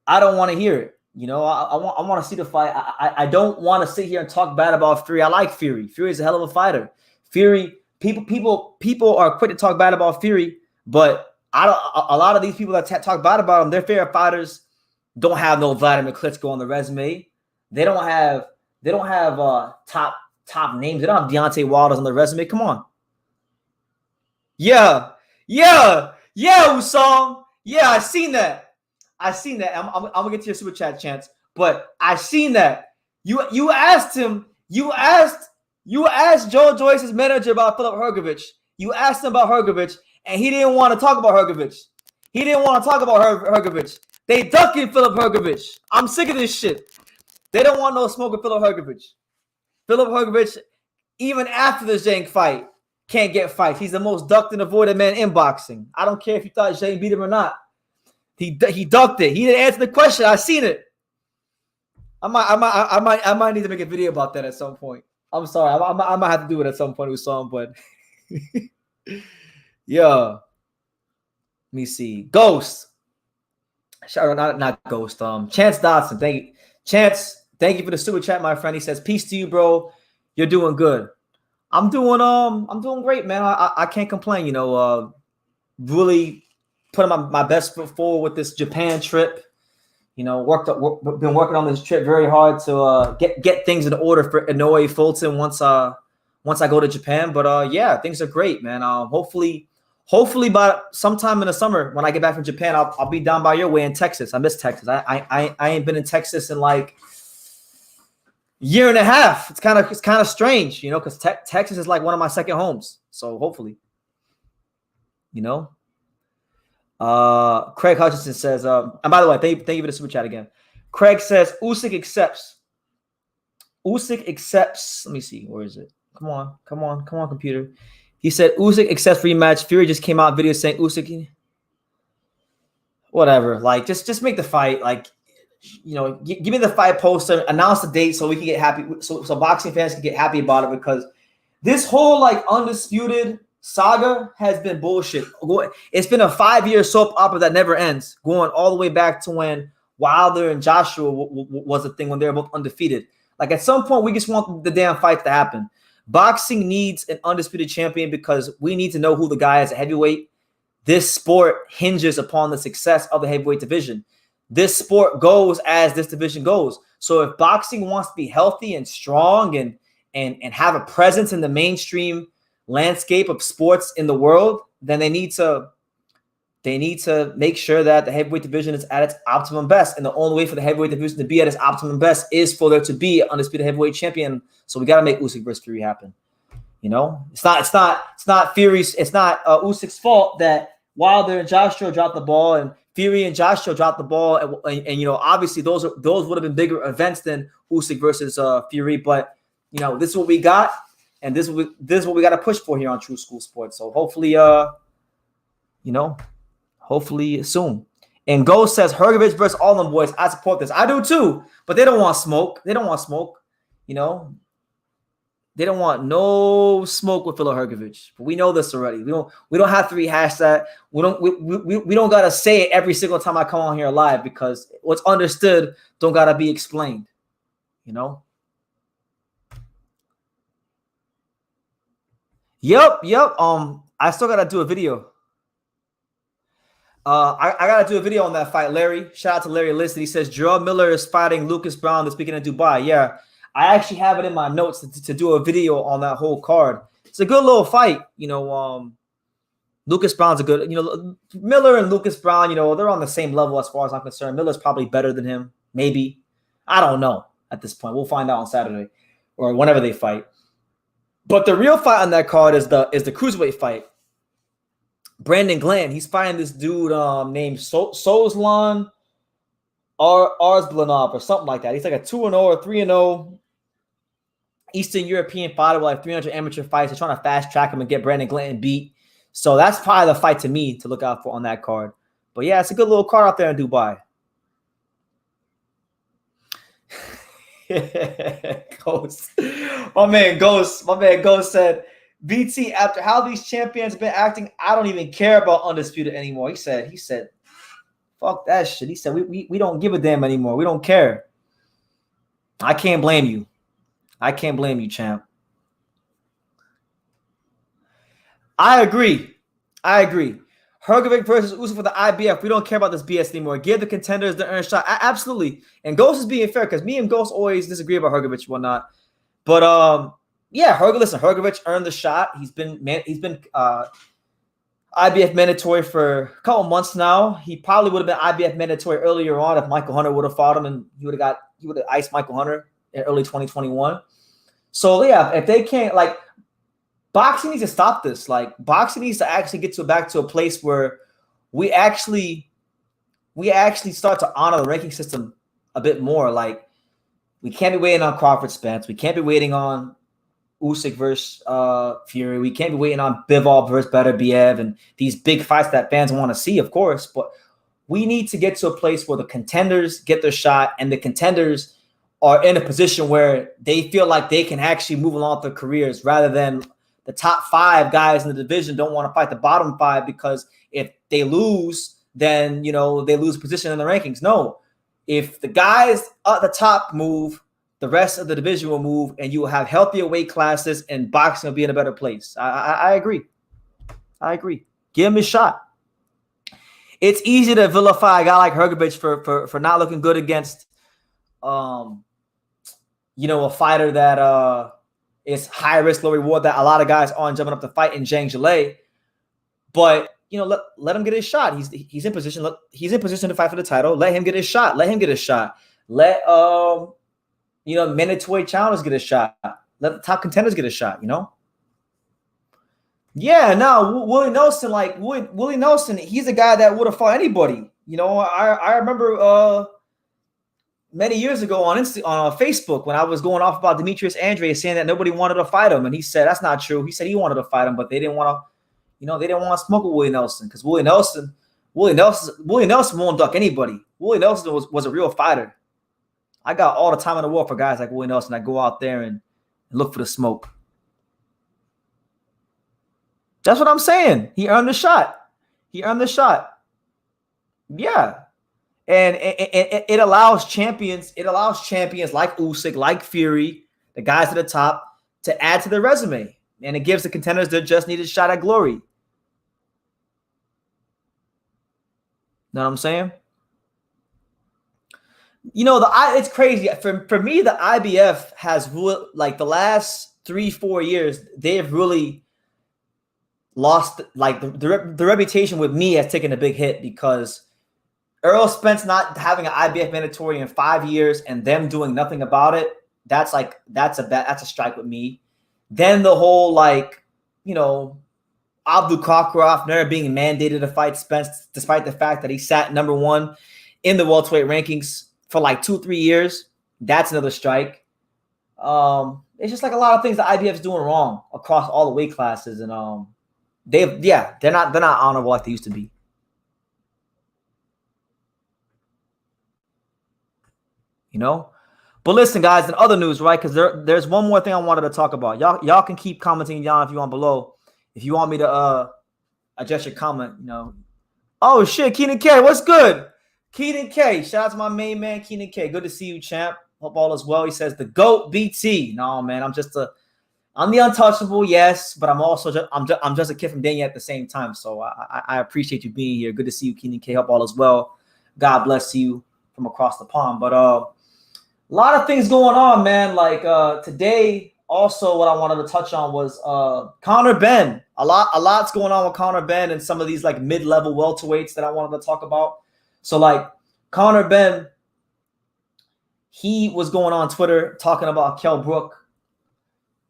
I don't want to hear it. You know, I want to see the fight. I don't want to sit here and talk bad about Fury. I like Fury. Fury is a hell of a fighter. Fury, people are quick to talk bad about Fury, but a lot of these people that talk bad about him, their favorite fighters don't have no Vladimir Klitschko on the resume. They don't have top names. They don't have Deontay Wilder on the resume. Come on. Yeah, Usam. Yeah, I seen that. I'm gonna get to your super chat chance, but I seen that. You asked him. You asked Joe Joyce's manager about Philip Hrgović. You asked him about Hrgović, and he didn't want to talk about Hrgović. He didn't want to talk about Hrgović. They ducking Philip Hrgović. I'm sick of this shit. They don't want no smoke with Philip Hrgović. Philip Hrgović, even after the Zhang fight, can't get fights. He's the most ducked and avoided man in boxing. I don't care if you thought Zhang beat him or not. He ducked it. He didn't answer the question. I seen it. I might need to make a video about that at some point. I'm sorry. I might have to do it at some point with some, but yeah. Let me see. Ghost. Not Ghost. Chance Dotson. Thank you. Chance, thank you for the super chat, my friend. He says, peace to you, bro. You're doing good. I'm doing great, man. I can't complain, you know. Really putting my best foot forward with this Japan trip. You know, been working on this trip very hard to get things in order for Inoue Fulton once I go to Japan. But yeah, things are great, man. Hopefully by sometime in the summer when I get back from Japan, I'll be down by your way in Texas. I miss Texas. I ain't been in Texas in like year and a half. It's kind of strange, you know, because Texas is like one of my second homes. So hopefully, you know. Craig Hutchinson says, and by the way, thank you for the super chat again. Craig says Usyk accepts. Let me see, where is it? Come on, computer. He said Usyk accepts rematch. Fury just came out video saying Usyk. Whatever, like just make the fight. Like, you know, give me the fight poster, announce the date so we can get happy. So boxing fans can get happy about it, because this whole like undisputed saga has been bullshit. It's been a 5-year soap opera that never ends, going all the way back to when Wilder and Joshua was a thing, when they were both undefeated. Like, at some point, we just want the damn fight to happen. Boxing needs an undisputed champion because we need to know who the guy is at heavyweight. This sport hinges upon the success of the heavyweight division. This sport goes as this division goes. So if boxing wants to be healthy and strong and have a presence in the mainstream landscape of sports in the world, then they need to make sure that the heavyweight division is at its optimum best. And the only way for the heavyweight division to be at its optimum best is for there to be an undisputed heavyweight champion. So we got to make Usyk versus Fury happen. You know, it's not Fury's, it's not Usyk's fault that Wilder and Joshua dropped the ball and Fury and Joshua dropped the ball. And you know, obviously those would have been bigger events than Usyk versus Fury. But, you know, this is what we got. And this is what we got to push for here on True School Sports. So hopefully, you know, hopefully soon. And Ghost says Hrgović versus all them boys. I support this. I do too. But they don't want smoke. You know, they don't want no smoke with Philip Hrgović. But we know this already. We don't have to rehash that. We don't gotta say it every single time I come on here live, because what's understood don't gotta be explained. You know. Yep. I still gotta do a video. I gotta do a video on that fight, Larry. Shout out to Larry Liston. He says Jermell Miller is fighting Lucas Brown this weekend in Dubai. Yeah, I actually have it in my notes to do a video on that whole card. It's a good little fight, you know. Lucas Brown's a good, you know, Miller and Lucas Brown, you know, they're on the same level as far as I'm concerned. Miller's probably better than him, maybe. I don't know at this point. We'll find out on Saturday or whenever they fight. But the real fight on that card is the cruiserweight fight. Brandon Glenn, he's fighting this dude named Sozlan Arslanov or something like that. He's like a 2-0 or 3-0 Eastern European fighter with like 300 amateur fights. They're trying to fast track him and get Brandon Glanton beat. So that's probably the fight to me to look out for on that card. But yeah, it's a good little card out there in Dubai. Ghost. My man Ghost said, BT, after how these champions been acting, I don't even care about Undisputed anymore. He said, fuck that shit. He said, we don't give a damn anymore. We don't care. I can't blame you. I can't blame you, champ. I agree. Hrgovic versus Usyk for the IBF. We don't care about this BS anymore. Give the contenders the earned shot. Absolutely. And Ghost is being fair because me and Ghost always disagree about Hrgovic and whatnot. But yeah, Hrgovic earned the shot. He's been IBF mandatory for a couple months now. He probably would have been IBF mandatory earlier on if Michael Hunter would have fought him and he would have iced Michael Hunter in early 2021. So yeah, if they can't, like, boxing needs to stop this. Like, boxing needs to actually get back to a place where we actually start to honor the ranking system a bit more. Like, we can't be waiting on Crawford Spence. We can't be waiting on Usyk versus Fury. We can't be waiting on Bivol versus Beterbiev and these big fights that fans want to see, of course. But we need to get to a place where the contenders get their shot and the contenders are in a position where they feel like they can actually move along with their careers rather than the top 5 guys in the division don't want to fight the bottom 5 because if they lose, then, you know, they lose position in the rankings. No, if the guys at the top move, the rest of the division will move and you will have healthier weight classes and boxing will be in a better place. I agree. Give him a shot. It's easy to vilify a guy like Hrgovic for not looking good against you know, a fighter that is high risk, low reward that a lot of guys aren't jumping up to fight in Zhang Zhilei. But, you know, let him get his shot. He's in position. He's in position to fight for the title. Let him get his shot. Let you know, mandatory challengers get a shot. Let the top contenders get a shot, you know? Yeah, no, Willie Nelson, he's a guy that would have fought anybody. You know, I remember many years ago on Facebook when I was going off about Demetrius Andrade saying that nobody wanted to fight him. And he said, that's not true. He said he wanted to fight him, but they didn't want to, you know, they didn't want to smoke with Willie Nelson because Willie Nelson won't duck anybody. Willie Nelson was a real fighter. I got all the time in the world for guys like Willie Nelson that go out there and look for the smoke. That's what I'm saying. He earned the shot. Yeah. And it allows champions like Usyk, like Fury, the guys at the top, to add to their resume. And it gives the contenders their just needed shot at glory. Know what I'm saying? You know, it's crazy. For me, the IBF has really, like, the last 3-4 years, they've really lost, like, the reputation with me has taken a big hit because Errol Spence not having an IBF mandatory in 5 years and them doing nothing about it, that's a strike with me. Then the whole, like, you know, Abdul Kakrov never being mandated to fight Spence despite the fact that he sat number 1 in the welterweight rankings for like 2-3 years. That's another strike. It's just like a lot of things the IBF is doing wrong across all the weight classes, and they're not honorable like they used to be. You know? But listen, guys, in other news, right? Because there's one more thing I wanted to talk about. Y'all can keep commenting down if you want below. If you want me to adjust your comment, you know. Oh shit, Keenan K, what's good? Keenan K, shout out to my main man, Keenan K. Good to see you, champ. Hope all is well. He says the GOAT BT. No, man, I'm the untouchable, yes, but I'm just a kid from Dania at the same time. So I appreciate you being here. Good to see you, Keenan K. Hope all is well. God bless you from across the pond. But a lot of things going on, man. Like today, also what I wanted to touch on was Conor Benn. A lot's going on with Conor Benn and some of these like mid-level welterweights that I wanted to talk about. So like Conor Benn, he was going on Twitter talking about Kell Brook.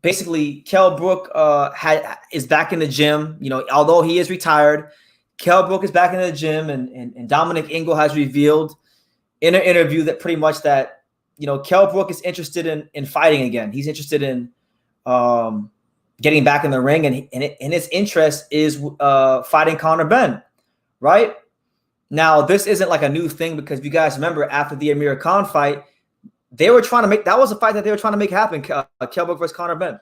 Basically, Kell Brook is back in the gym. You know, although he is retired, Kell Brook is back in the gym, and Dominic Ingle has revealed in an interview that pretty much that, Kell Brook is interested in fighting again. He's interested in getting back in the ring, and his interest is fighting Conor Benn, right? Now, this isn't like a new thing because if you guys remember after the Amir Khan fight, they were trying to make, that was a fight that they were trying to make happen, Kell Brook versus Conor Benn.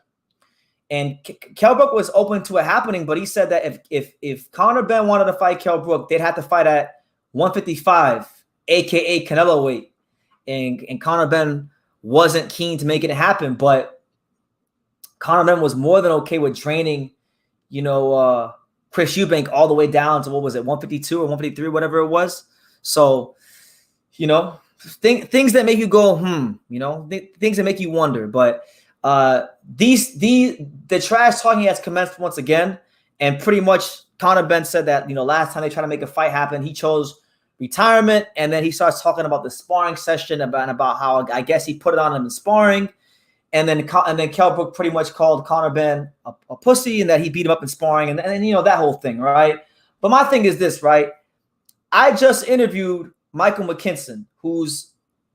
And Kell Brook was open to it happening, but he said that if Conor Benn wanted to fight Kell Brook, they'd have to fight at 155, aka Canelo weight. And Conor Benn wasn't keen to make it happen, but Conor Benn was more than okay with training, Chris Eubank all the way down to, what was it, 152 or 153, whatever it was. So, things that make you go, things that make you wonder. But the trash talking has commenced once again, and pretty much Conor Benn said that, last time they tried to make a fight happen, he chose retirement, and then he starts talking about the sparring session about how I guess he put it on him in sparring. And then Kell Brook pretty much called Conor Benn a pussy, and that he beat him up in sparring, and that whole thing, right? But my thing is this, right? I just interviewed Michael McKinson, who's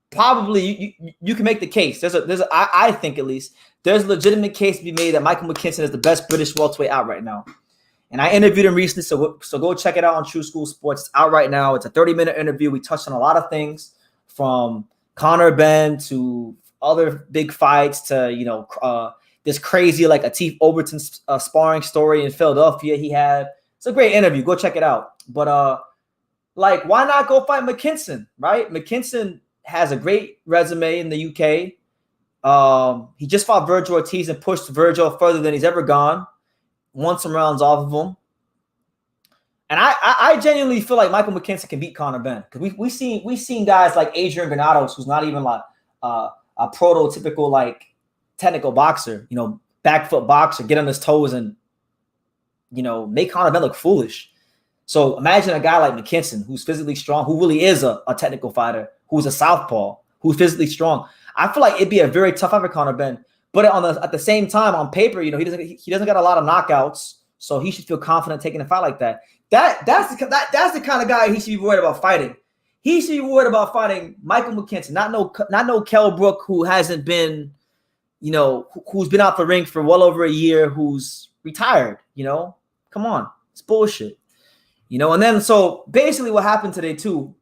probably you can make the case. I think at least there's a legitimate case to be made that Michael McKinson is the best British welterweight out right now. And I interviewed him recently, so go check it out on True School Sports. It's out right now. It's a 30-minute interview. We touched on a lot of things, from Conor Benn to other big fights to, this crazy like Atif Overton sparring story in Philadelphia he had. It's a great interview. Go check it out. But why not go fight McKinson, right? McKinson has a great resume in the UK. He just fought Virgil Ortiz and pushed Virgil further than he's ever gone. Won some rounds off of him. And I genuinely feel like Michael McKinson can beat Conor Benn, because we've seen guys like Adrian Granados, who's not even like a prototypical like technical boxer, back foot boxer, get on his toes and make Conor Benn look foolish. So imagine a guy like McKinson, who's physically strong, who really is a technical fighter, who's a southpaw, who's physically strong. I feel like it'd be a very tough fight for Conor Benn. But at the same time, on paper, he doesn't got a lot of knockouts, so he should feel confident taking a fight like that. That's the kind of guy he should be worried about fighting. He should be worried about fighting Michael McKinson, not no Kell Brook, who hasn't been, who's been out the ring for well over a year, who's retired. Come on, it's bullshit. And then so basically what happened today too,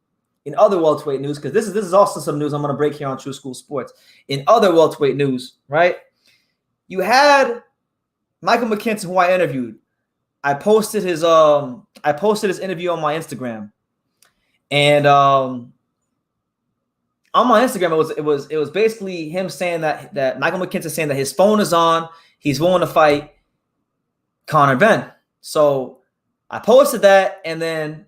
in other welterweight news, because this is also some news I'm going to break here on True School Sports. In other welterweight news, right? You had Michael McKinson, who I interviewed. I posted his interview on my Instagram, and on my Instagram it was basically him saying that Michael McKinson saying that his phone is on, he's willing to fight Conor Benn. So I posted that, and then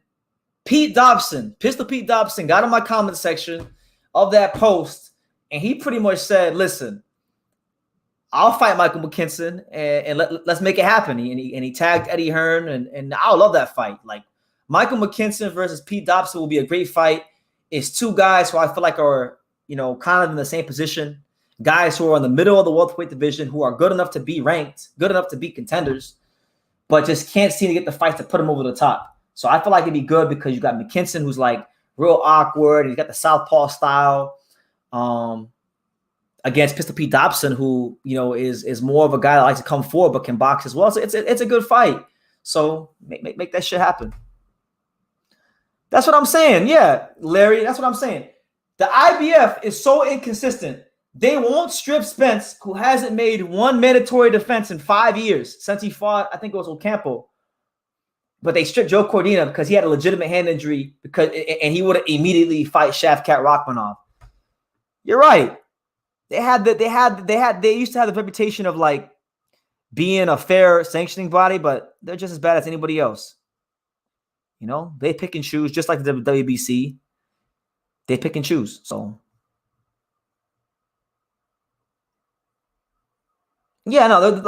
Pistol Pete Dobson got in my comment section of that post, and he pretty much said, listen, I'll fight Michael McKinson, and let's make it happen. And he tagged Eddie Hearn, and I love that fight. Like, Michael McKinson versus Pete Dobson will be a great fight. It's two guys who I feel like are, kind of in the same position. Guys who are in the middle of the welterweight division, who are good enough to be ranked, good enough to be contenders, but just can't seem to get the fights to put them over the top. So I feel like it'd be good because you got McKinson, who's like real awkward. He's got the southpaw style, against Pistol Pete Dobson, who is more of a guy that likes to come forward but can box as well. So it's a good fight. So make that shit happen. That's what I'm saying. Yeah, Larry, that's what I'm saying. The IBF is so inconsistent. They won't strip Spence, who hasn't made one mandatory defense in 5 years since he fought, I think it was Ocampo. But they stripped Joe Cordina because he had a legitimate hand injury, and he would immediately fight Shavkat Rakhmonov. You're right. They used to have the reputation of like being a fair sanctioning body, but they're just as bad as anybody else. They pick and choose, just like the WBC. They pick and choose. So yeah, no,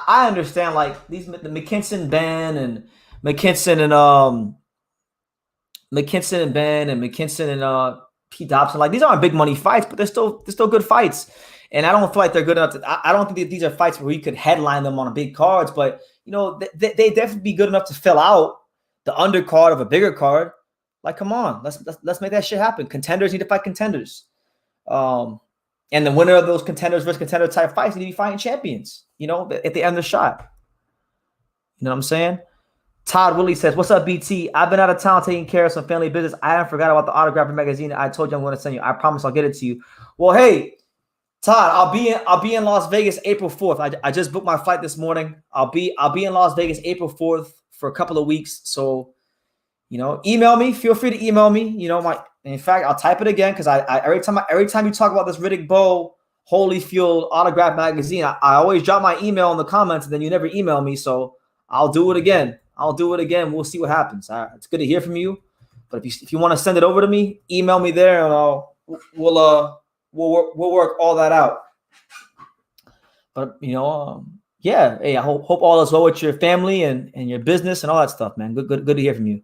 I understand like the McKinson Ben and McKinson and Pete Dobson. Like, these aren't big money fights, but they're still good fights. And I don't feel like they're good enough I don't think that these are fights where you could headline them on a big cards, but they definitely be good enough to fill out the undercard of a bigger card. Like, come on, let's make that shit happen. Contenders need to fight contenders. And the winner of those contenders versus contender type fights need to be fighting champions, you know, at the end of the shot. You know what I'm saying? Todd Willie says, what's up, BT? I've been out of town taking care of some family business. I haven't forgot about the autograph magazine I told you I'm going to send you. I promise I'll get it to you. Well, hey, Todd, I'll be in Las Vegas April 4th. I just booked my flight this morning. I'll be in Las Vegas April 4th for a couple of weeks. So, you know, email me. Feel free to email me. You know, in fact, I'll type it again because every time you talk about this Riddick Bowe Holyfield autograph magazine, I always drop my email in the comments and then you never email me. So I'll do it again. We'll see what happens. It's good to hear from you. But if you want to send it over to me, email me there and we'll work all that out. But you know, yeah. Hey, I hope all is well with your family and your business and all that stuff, man. Good to hear from you.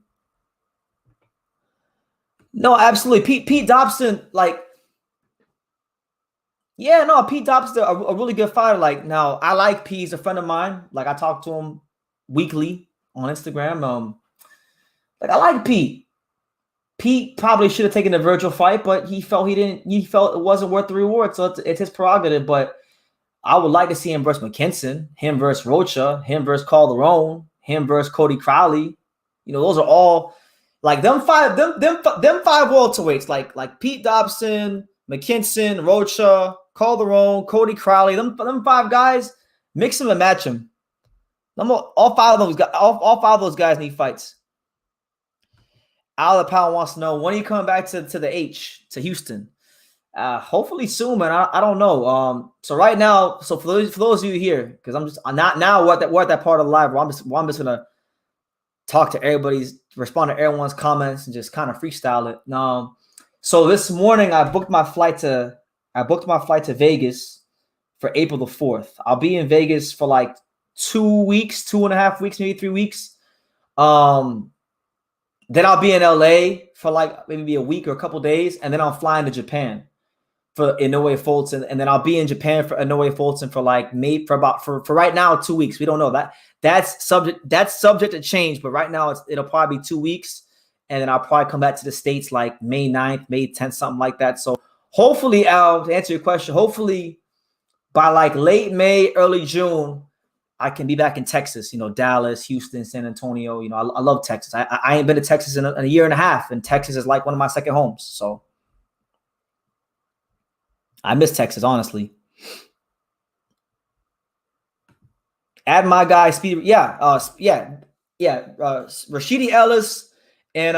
No, absolutely. Pete Dobson, like, yeah, no, Pete Dobson's a really good fighter. Like, now I like Pete. He's a friend of mine. Like, I talk to him weekly on Instagram. Like, I like Pete. Pete probably should have taken the Virgil fight, but he felt it wasn't worth the reward. So it's his prerogative. But I would like to see him versus McKinson, him versus Rocha, him versus Calderon, him versus Cody Crowley. You know, those are all like them five welterweights, like Pete Dobson, McKinson, Rocha, Calderon, Cody Crowley, them five guys, mix them and match them. All five of those guys need fights. Al the Pound wants to know, when are you coming back to Houston? Hopefully soon, man. I don't know. So right now, for those of you here, because we're at that part of the live where I'm just gonna talk to everybody's, respond to everyone's comments and just kind of freestyle it. So this morning I booked my flight to Vegas for April the 4th. I'll be in Vegas for like 2 weeks, 2.5 weeks, maybe 3 weeks. Then I'll be in LA for like maybe a week or a couple days, and then I'm flying to Japan for Inoue Fulton, and then I'll be in Japan for Inoue Fulton for like for right now 2 weeks. We don't know that. That's subject to change, but right now it'll probably be 2 weeks, and then I'll probably come back to the States like May 9th, May 10th, something like that. So hopefully, Al, to answer your question, hopefully by like late May, early June, I can be back in Texas, you know, Dallas, Houston, San Antonio. You know, I love Texas. I ain't been to Texas in a year and a half, and Texas is like one of my second homes. So I miss Texas, honestly. Add my guy, Speed. Rashidi Ellis and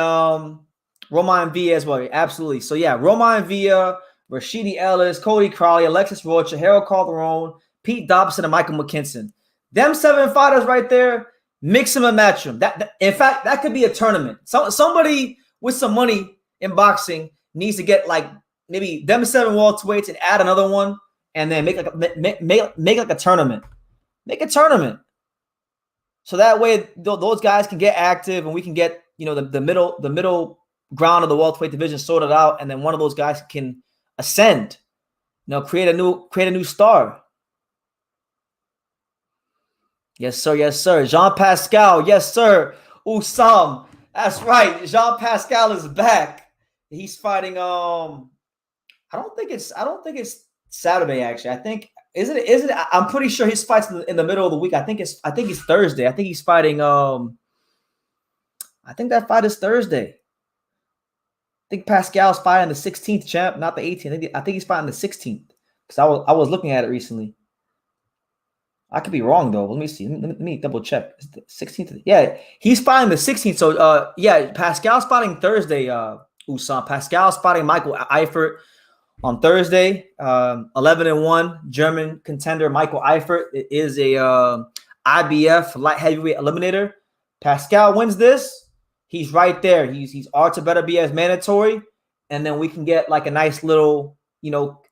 Romain Villa as well. Absolutely. So yeah, Romain Villa, Rashidi Ellis, Cody Crowley, Alexis Rocha, Harold Calderon, Pete Dobson, and Michael McKinson. Them 7 fighters right there, mix them and match them. In fact, that could be a tournament. Somebody with some money in boxing needs to get like maybe them 7 welterweights and add another one, and then make like a tournament. Make a tournament, so that way those guys can get active, and we can get, you know, the middle ground of the welterweight division sorted out, and then one of those guys can ascend. You know, create a new star. Yes, sir. Yes, sir. Jean Pascal. Yes, sir. Usam. That's right. Jean Pascal is back. He's fighting. I don't think it's Saturday, actually. I think is it? I'm pretty sure his fights in the middle of the week. I think it's Thursday. I think he's fighting. I think that fight is Thursday. I think Pascal's fighting the 16th, champ, not the 18th. I think he's fighting the 16th, because I was looking at it recently. I could be wrong though. Let me see. Let me double check. It's the 16th. Yeah, he's fighting the 16th. So yeah, Pascal's fighting Thursday. Usam. Pascal's fighting Michael Eifert on Thursday. 11-1 German contender Michael Eifert. It is a IBF light heavyweight eliminator. Pascal wins this, he's right there. He's odds to better be as mandatory, and then we can get like a nice little, you know,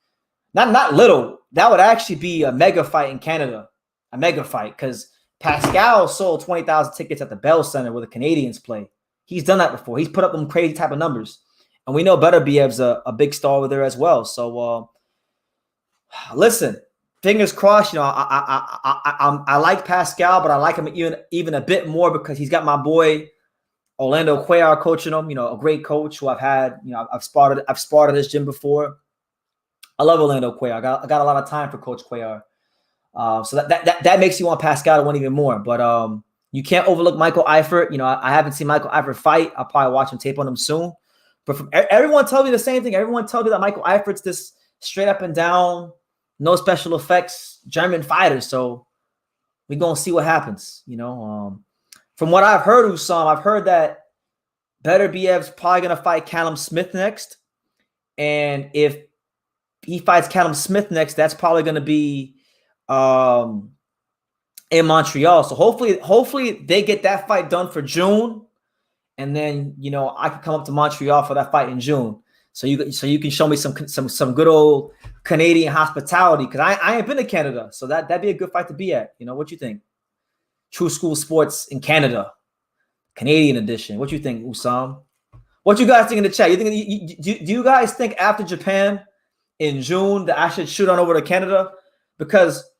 not little. That would actually be a mega fight in Canada. A mega fight, because Pascal sold 20,000 tickets at the Bell Center where the Canadians play. He's done that before. He's put up them crazy type of numbers. And we know Betterbiev's a big star over there as well. So listen, fingers crossed. You know, I like Pascal, but I like him even a bit more because he's got my boy Orlando Cuellar coaching him, a great coach who I've had, I've sparred at his gym before. I love Orlando Cuellar. I got a lot of time for Coach Cuellar. So that makes you want Pascal to win even more. But you can't overlook Michael Eifert. I haven't seen Michael Eifert fight. I'll probably watch him tape on him soon. But everyone tells me the same thing. Everyone tells me that Michael Eifert's this straight up and down, no special effects German fighter. So we're going to see what happens. From what I've heard, Usam, I've heard that Beterbiev's probably going to fight Callum Smith next. And if he fights Callum Smith next, that's probably going to be in Montreal. So hopefully they get that fight done for June. And then, I could come up to Montreal for that fight in June. So you can show me some good old Canadian hospitality, because I ain't been to Canada. So that'd be a good fight to be at. What you think? True School Sports in Canada, Canadian edition. What you think, Usam? What you guys think in the chat? Do you guys think after Japan in June that I should shoot on over to Canada? Because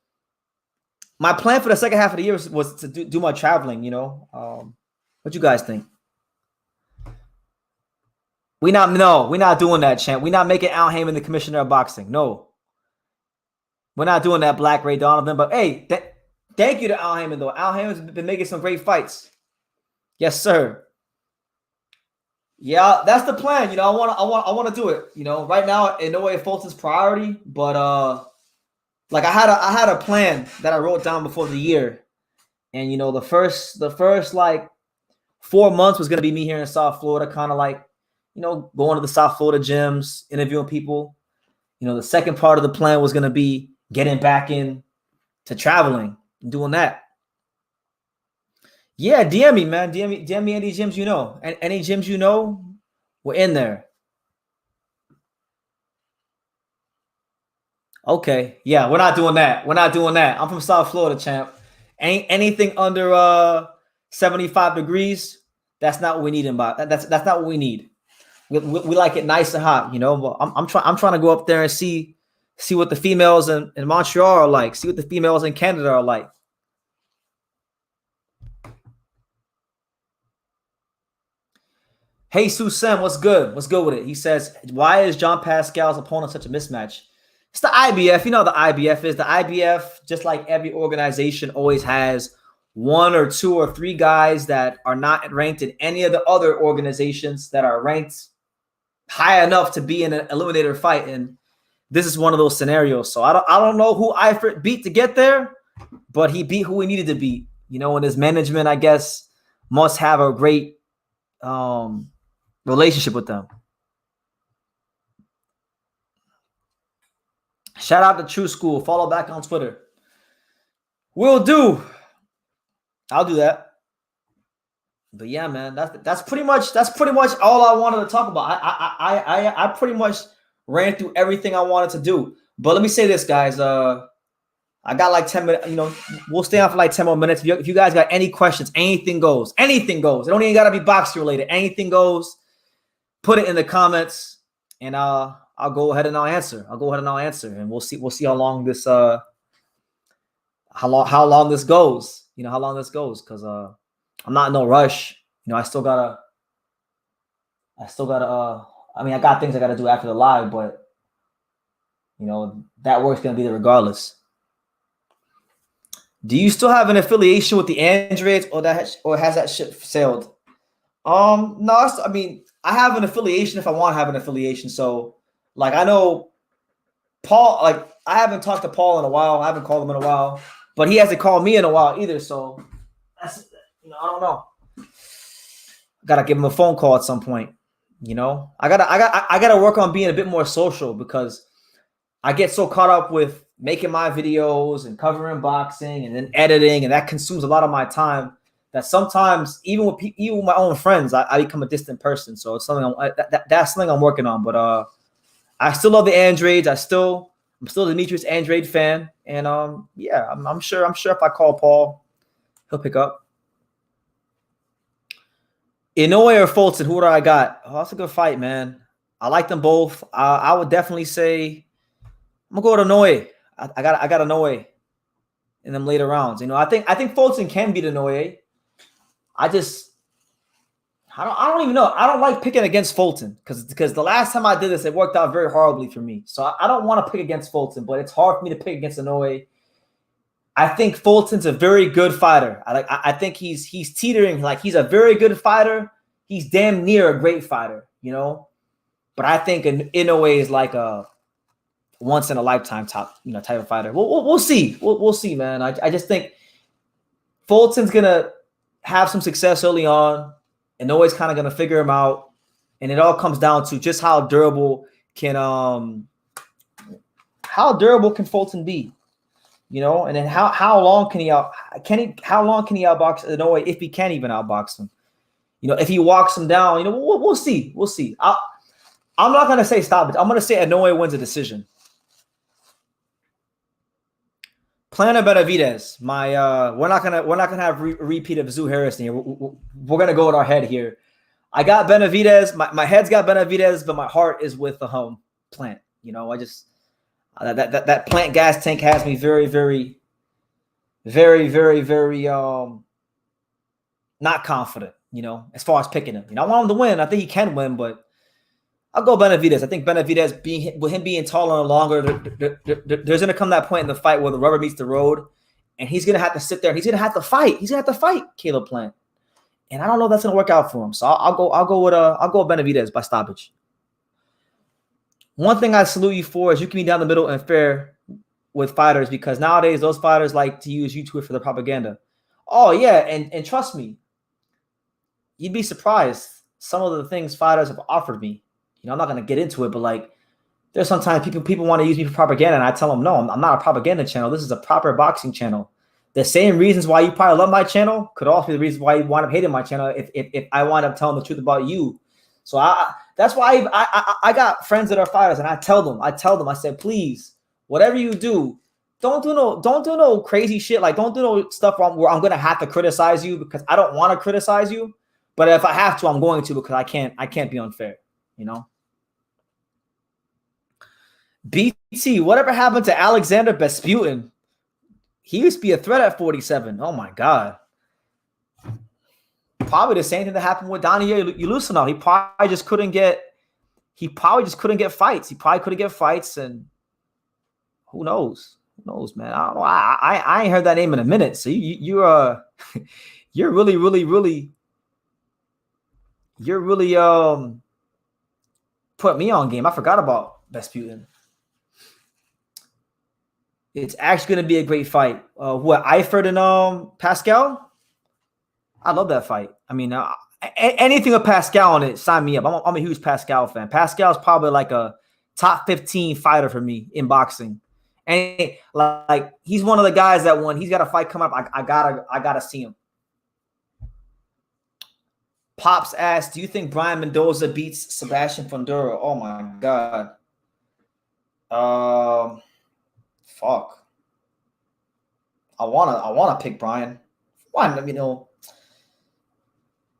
my plan for the second half of the year was to do my traveling. What you guys think? We're not doing that, champ. We're not making Al Heyman the commissioner of boxing. No, we're not doing that, Black Ray Donovan. But hey, thank you to Al Heyman, though. Al Heyman's been making some great fights. Yes, sir. Yeah, that's the plan. I want to do it. Right now, in no way Fulton's priority, but I had a plan that I wrote down before the year, and the first like 4 months was gonna be me here in South Florida, kind of like going to the South Florida gyms, interviewing people. The second part of the plan was gonna be getting back in to traveling and doing that. Yeah, DM me, man. DM me any gyms any gyms we're in there. Okay, yeah, we're not doing that. I'm from South Florida, champ. Ain't anything under 75 degrees. That's not what we need that's not what we need. We like it nice and hot, But I'm trying to go up there and see what the females in Montreal are like. See what the females in Canada are like. Hey, Sue Sam, what's good? What's good with it? He says, why is John Pascal's opponent such a mismatch? It's the IBF. You know what the IBF is. The IBF, just like every organization, always has 1 or 2 or 3 guys that are not ranked in any of the other organizations that are ranked high enough to be in an eliminator fight. And this is one of those scenarios. So I don't know who Eifert beat to get there, but he beat who he needed to beat. And his management, I guess, must have a great relationship with them. Shout out to True School. Follow back on Twitter. Will do. I'll do that. But yeah, man, that's pretty much all I wanted to talk about. I pretty much ran through everything I wanted to do. But let me say this, guys. I got like 10 minutes. We'll stay on for like 10 more minutes. If you guys got any questions, anything goes. Anything goes. It don't even gotta be boxing related. Anything goes. Put it in the comments, and I'll go ahead and I'll answer. And we'll see how long this how long this goes. How long this goes, because I'm not in no rush. I still gotta I got things I gotta do after the live, but that work's gonna be there regardless. Do you still have an affiliation with the Androids, or has that ship sailed? No, I have an affiliation if I want to have an affiliation. So, I know Paul, I haven't talked to Paul in a while. I haven't called him in a while, but he hasn't called me in a while either. So, that's, I don't know. I gotta give him a phone call at some point. I gotta work on being a bit more social, because I get so caught up with making my videos and covering boxing and then editing, and that consumes a lot of my time, that sometimes even with my own friends, I become a distant person. So it's something that's something I'm working on. But I still love the Androids. I'm still Demetrius Andrade fan, and yeah, I'm sure if I call Paul, he'll pick up. Inoue or Fulton, who do I got? Oh, that's a good fight, man. I like them both. I would definitely say I'm gonna go to Inoue. I got Inoue in them later rounds. I think Fulton can beat Inoue. I don't even know. I don't like picking against Fulton because the last time I did this, it worked out very horribly for me. So I don't want to pick against Fulton, but it's hard for me to pick against Inoue. I think Fulton's a very good fighter. I think he's teetering, like he's a very good fighter. He's damn near a great fighter, you know. But I think Inoue is like a once in a lifetime type of fighter. We'll see. We'll see, man. I just think Fulton's gonna have some success early on. Inoue's kind of gonna figure him out, and it all comes down to just how durable can Fulton be, you know, and then how long can he outbox Inoue if he can even outbox him, you know, if he walks him down, you know, we'll see. I'm not gonna say stop it. I'm gonna say Inoue wins a decision. Planner Benavidez, we're not gonna have a repeat of Tszyu Harrison here. We're gonna go with our head here. I got Benavidez. My head's got Benavidez, but my heart is with the home Plant. You know, I just that Plant gas tank has me very, very, very, very, very not confident. You know, as far as picking him. You know, I want him to win. I think he can win, but I'll go Benavidez. I think Benavidez, with him being taller and longer, there's going to come that point in the fight where the rubber meets the road, and he's going to have to sit there. He's going to have to fight. He's going to have to fight Caleb Plant, and I don't know if that's going to work out for him. So I'll go with Benavidez by stoppage. One thing I salute you for is you can be down the middle and fair with fighters, because nowadays those fighters like to use YouTube for their propaganda. Oh yeah, and trust me, you'd be surprised some of the things fighters have offered me. You know, I'm not going to get into it, but like there's sometimes people want to use me for propaganda, and I tell them, no, I'm not a propaganda channel. This is a proper boxing channel. The same reasons why you probably love my channel could also be the reasons why you wind up hating my channel if I wind up telling the truth about you. So that's why I got friends that are fighters, and I tell them, I said, please, whatever you do, don't do no crazy shit. Like, don't do no stuff where I'm going to have to criticize you, because I don't want to criticize you. But if I have to, I'm going to, because I can't be unfair. You know, BT, whatever happened to Alexander Vesputin? He used to be a threat at 47. Oh my God. Probably the same thing that happened with Daniel Usyk. He probably just couldn't get fights. He probably couldn't get fights, and who knows? Who knows, man? I don't know. I ain't heard that name in a minute. So you're really put me on game. I forgot about Vesputin. It's actually going to be a great fight. Eifert and Pascal? I love that fight. I mean, anything with Pascal on it, sign me up. I'm a huge Pascal fan. Pascal's probably like a top 15 fighter for me in boxing. And like he's one of the guys that when he's got a fight coming up, I gotta see him. Pops asked, do you think Brian Mendoza beats Sebastian Fundora? Oh my God. Fuck. I wanna pick Brian. Why? You know,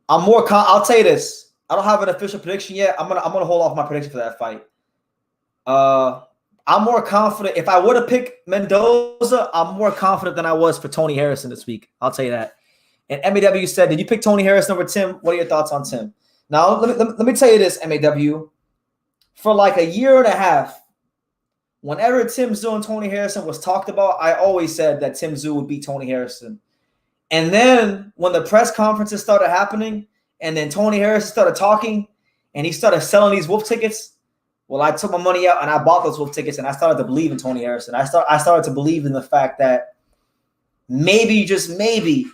I'll tell you this. I don't have an official prediction yet. I'm gonna hold off my prediction for that fight. I'm more confident. If I were to pick Mendoza, I'm more confident than I was for Tony Harrison this week. I'll tell you that. And MAW said, did you pick Tony Harrison over Tim? What are your thoughts on Tim? Now, let me tell you this, MAW. For like a year and a half, whenever Tim Tszyu and Tony Harrison was talked about, I always said that Tim Tszyu would beat Tony Harrison. And then when the press conferences started happening, and then Tony Harrison started talking, and he started selling these Wolf tickets, well, I took my money out and I bought those Wolf tickets, and I started to believe in Tony Harrison. I started to believe in the fact that maybe, just maybe,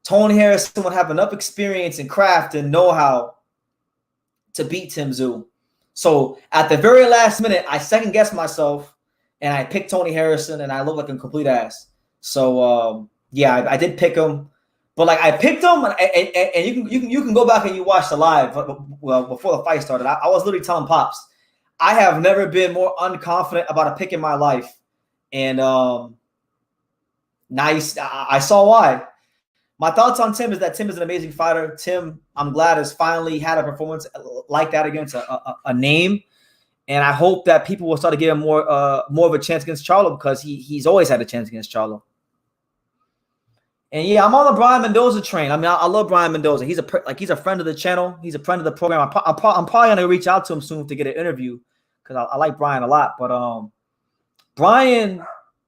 Tony Harrison would have enough experience and craft and know-how to beat Tim Tszyu. So at the very last minute, I second-guessed myself, and I picked Tony Harrison, and I looked like a complete ass. So, yeah, I did pick him. But, like, I picked him, and you can go back and you watch the live before the fight started. I was literally telling Pops, I have never been more unconfident about a pick in my life. And now I saw why. My thoughts on Tim is that Tim is an amazing fighter. Tim, I'm glad, has finally had a performance like that against a name. And I hope that people will start to give him more of a chance against Charlo, because he's always had a chance against Charlo. And yeah, I'm on the Brian Mendoza train. I mean, I love Brian Mendoza. He's a friend of the channel. He's a friend of the program. I'm probably gonna reach out to him soon to get an interview because I like Brian a lot. But Brian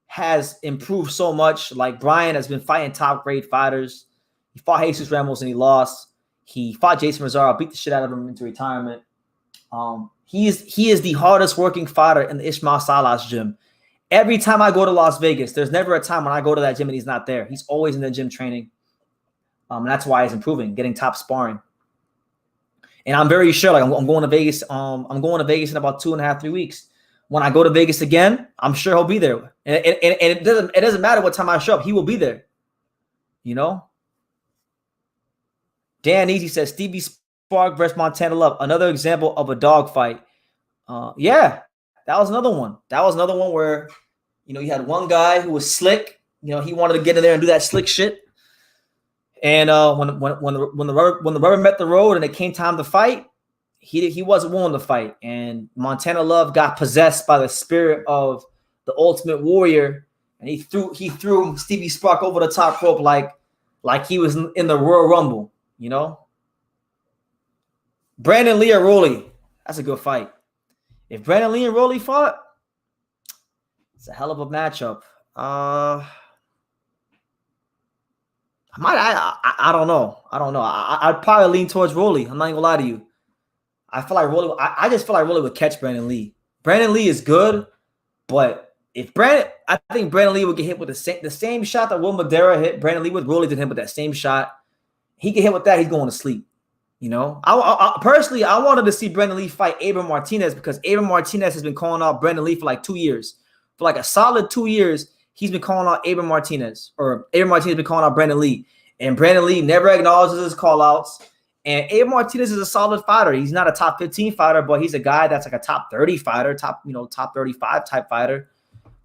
has improved so much. Like Brian has been fighting top grade fighters. He fought Jesus Ramos and he lost. He fought Jason Rosaro, beat the shit out of him into retirement. He is the hardest working fighter in the Ismail Salas gym. Every time I go to Las Vegas, there's never a time when I go to that gym and he's not there. He's always in the gym training. And that's why he's improving, getting top sparring. And I'm very sure, like I'm going to Vegas. I'm going to Vegas in about 2.5, 3 weeks. When I go to Vegas again, I'm sure he'll be there. And it doesn't matter what time I show up, he will be there. You know? Dan Easy says Stevie Spark versus Montana Love, another example of a dogfight. Yeah, that was another one. That was another one where, you know, you had one guy who was slick. You know, he wanted to get in there and do that slick shit. And when the rubber met the road and it came time to fight, he wasn't willing to fight. And Montana Love got possessed by the spirit of the Ultimate Warrior, and he threw Stevie Spark over the top rope like he was in the Royal Rumble. You know, Brandon Lee or Rolly, that's a good fight. If Brandon Lee and Rolly fought, it's a hell of a matchup. I don't know. I'd probably lean towards Rolly. I'm not even gonna lie to you. I feel like Rolly. I just feel like Rolly would catch Brandon Lee. Brandon Lee is good, but I think Brandon Lee would get hit with the same shot that Will Madera hit Brandon Lee with. Rolly did him with that same shot. He get hit with that, he's going to sleep. You know, I personally wanted to see Brandon Lee fight Abram Martinez because Abram Martinez has been calling out Brandon Lee for like 2 years. For like a solid 2 years, he's been calling out Abram Martinez, or Abram Martinez has been calling out Brandon Lee. And Brandon Lee never acknowledges his call outs. And Abram Martinez is a solid fighter. He's not a top 15 fighter, but he's a guy that's like a top 30 fighter, top 35 type fighter.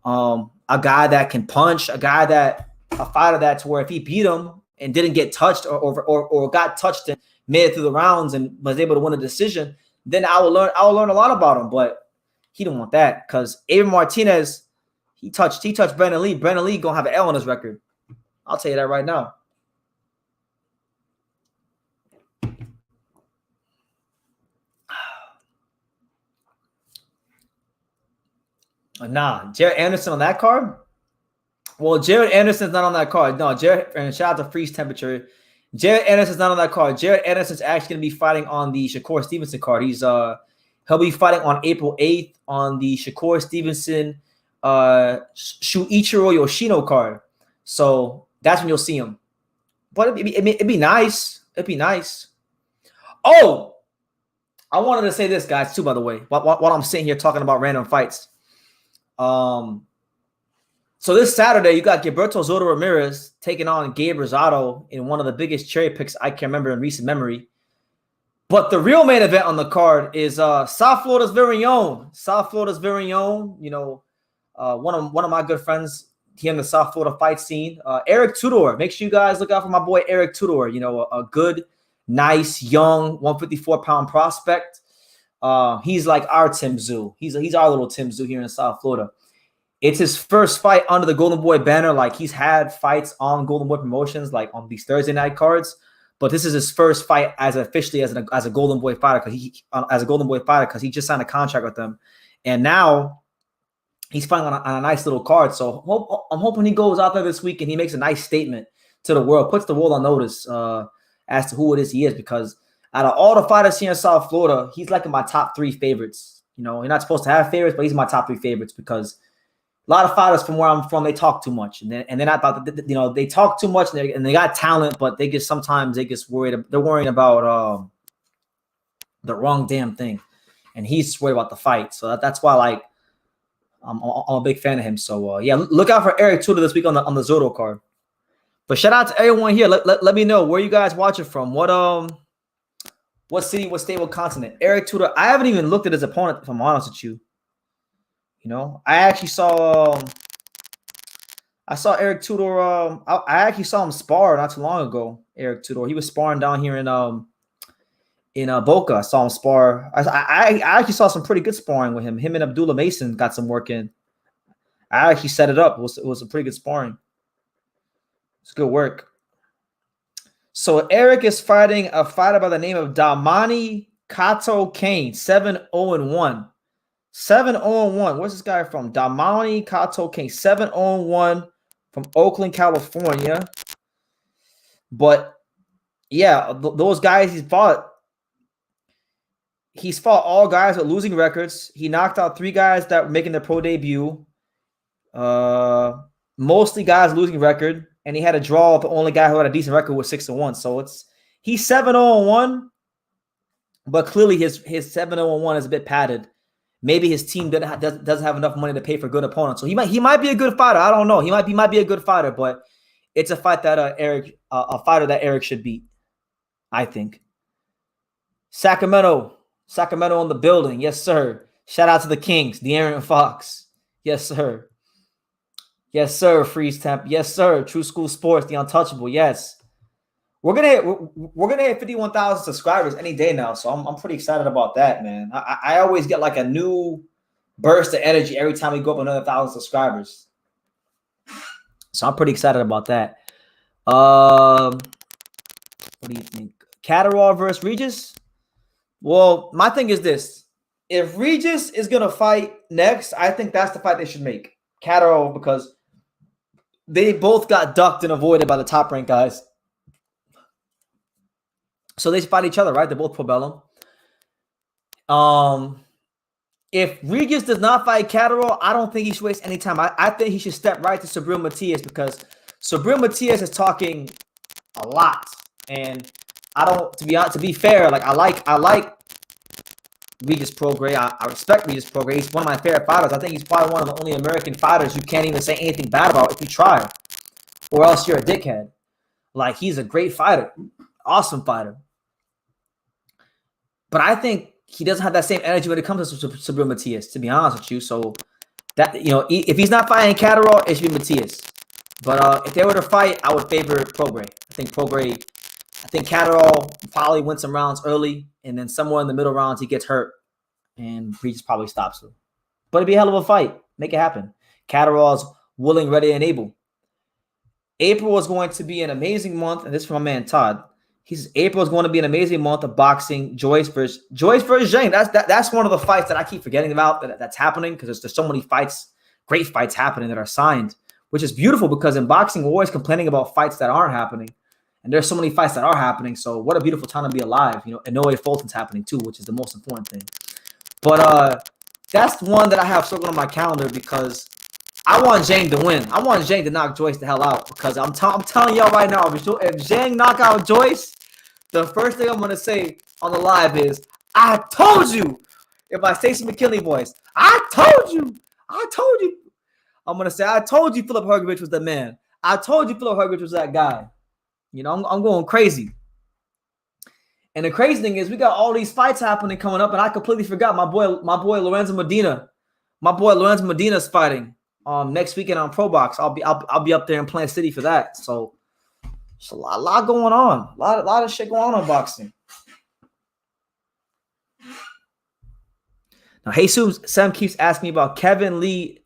A guy that can punch, a fighter that to where if he beat him and didn't get touched or got touched and made it through the rounds and was able to win a decision, then I will learn a lot about him. But he didn't want that because Abram Martinez, he touched Brandon Lee. Brandon Lee gonna have an L on his record. I'll tell you that right now. Nah, Jared Anderson on that card? Well, Jared Anderson's not on that card. No, and shout out to Freeze Temperature. Jared Anderson's not on that card. Jared Anderson's actually going to be fighting on the Shakur Stevenson card. He'll be fighting on April 8th on the Shakur Stevenson Shuichiro Yoshino card. So that's when you'll see him. But it'd be nice. It'd be nice. Oh, I wanted to say this, guys, too, by the way, while I'm sitting here talking about random fights. So this Saturday, you got Gilberto Soto Ramirez taking on Gabe Rosado in one of the biggest cherry picks I can remember in recent memory. But the real main event on the card is South Florida's very own. You know, one of my good friends here in the South Florida fight scene, Eric Tudor. Make sure you guys look out for my boy Eric Tudor. You know, a good, nice, young 154-pound prospect. He's like our Tim Tszyu. He's our little Tim Tszyu here in South Florida. It's his first fight under the Golden Boy banner. Like, he's had fights on Golden Boy Promotions, like on these Thursday night cards, but this is his first fight as officially as a Golden Boy fighter because he just signed a contract with them, and now he's fighting on a nice little card. So I'm hoping he goes out there this week and he makes a nice statement to the world, puts the world on notice as to who it is he is, because out of all the fighters here in South Florida, he's like in my top 3 favorites. You know, you're not supposed to have favorites, but he's my top 3 favorites because a lot of fighters from where I'm from, they talk too much, and they're not about they talk too much, and they got talent, but they get worried. They're worrying about the wrong damn thing, and he's just worried about the fight. So that's why, like, I'm a big fan of him. So yeah, look out for Eric Tudor this week on the Zotto card. But shout out to everyone here. Let me know where you guys watching from. What city, what state, what continent? Eric Tudor. I haven't even looked at his opponent, if I'm honest with you. You know, I actually saw Eric Tudor. I actually saw him spar not too long ago. Eric Tudor. He was sparring down here in Boca. I saw him spar. I actually saw some pretty good sparring with him. Him and Abdullah Mason got some work in. I actually set it up. It was a pretty good sparring. It's good work. So Eric is fighting a fighter by the name of Damani Kato Kane, 7-0-1. 7-0-1. Where's this guy from? Damani Kato Kane, 7-0-1 from Oakland, California. But yeah, those guys he's fought all guys with losing records. He knocked out 3 guys that were making their pro debut. Mostly guys losing record, and he had a draw. The only guy who had a decent record was 6-1. So he's 7-0-1, but clearly his 7-0-1 is a bit padded. Maybe his team doesn't have enough money to pay for good opponents. So he might be a good fighter. I don't know. He might be a good fighter, but it's a fight that fighter that Eric should beat, I think. Sacramento in the building. Yes, sir. Shout out to the Kings, De'Aaron Fox. Yes, sir. Yes, sir. Freeze Temp. Yes, sir. True School Sports, the untouchable. Yes. We're gonna hit 51,000 subscribers any day now, so I'm pretty excited about that, man. I always get like a new burst of energy every time we go up another 1,000 subscribers. So I'm pretty excited about that. What do you think? Catterall versus Regis? Well, my thing is this. If Regis is going to fight next, I think that's the fight they should make. Catterall, because they both got ducked and avoided by the top-ranked guys. So they fight each other, right? They're both pro bellum. If Regis does not fight Catterall, I don't think he should waste any time. I think he should step right to Subriel Matias, because Subriel Matias is talking a lot, and to be fair, like I like Regis Prograis. I respect Regis Prograis. He's one of my favorite fighters. I think he's probably one of the only American fighters you can't even say anything bad about if you try, or else you're a dickhead. Like, he's a great fighter, awesome fighter. But I think he doesn't have that same energy when it comes to Subriel Matias, to be honest with you. So that, if he's not fighting Catterall, it should be Matias. But if they were to fight, I would favor Prograis. I think Catterall probably wins some rounds early, and then somewhere in the middle rounds he gets hurt, and Regis probably stops him. But it'd be a hell of a fight. Make it happen. Catterall's willing, ready, and able. April is going to be an amazing month, and this is from my man Todd. He says April is going to be an amazing month of boxing. Joyce versus Zhang. That's one of the fights that I keep forgetting about that's happening, because there's so many fights, great fights happening that are signed, which is beautiful, because in boxing we're always complaining about fights that aren't happening, and there's so many fights that are happening. So what a beautiful time to be alive. And Noe Fulton's happening too, which is the most important thing. But that's one that I have circled on my calendar, because I want Zhang to win. I want Zhang to knock Joyce the hell out, because I'm telling y'all right now, if Zhang knock out Joyce, the first thing I'm going to say on the live is, I told you. If I say some McKinley voice, I told you. I'm going to say, I told you Philip Hergovich was the man. I told you Philip Hergovich was that guy. I'm going crazy. And the crazy thing is, we got all these fights happening coming up, and I completely forgot my boy Lorenzo Medina. My boy Lorenzo Medina's fighting next weekend on Pro Box. I'll be up there in Plant City for that. So there's a lot going on. A lot of shit going on in boxing. Now, Jesus Sam keeps asking me about Kevin Lee.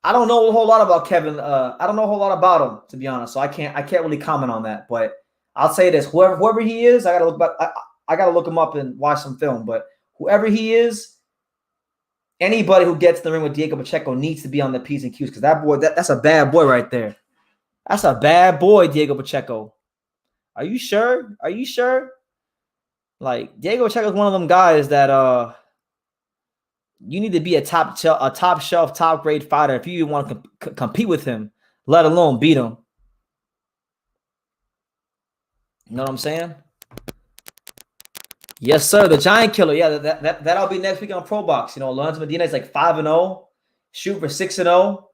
I don't know a whole lot about Kevin. I don't know a whole lot about him, to be honest. So I can't really comment on that. But I'll say this: whoever he is, I gotta look him up and watch some film. But whoever he is, anybody who gets in the ring with Diego Pacheco needs to be on the P's and Q's, because that boy, that's a bad boy right there. That's a bad boy, Diego Pacheco. Are you sure? Like, Diego Pacheco is one of them guys that you need to be a top shelf, top grade fighter if you even want to compete with him, let alone beat him. You know what I'm saying? Yes, sir. The Giant Killer. Yeah, that'll be next week on Pro Box. Lorenzo Medina is like 5-0, shoot for 6-0.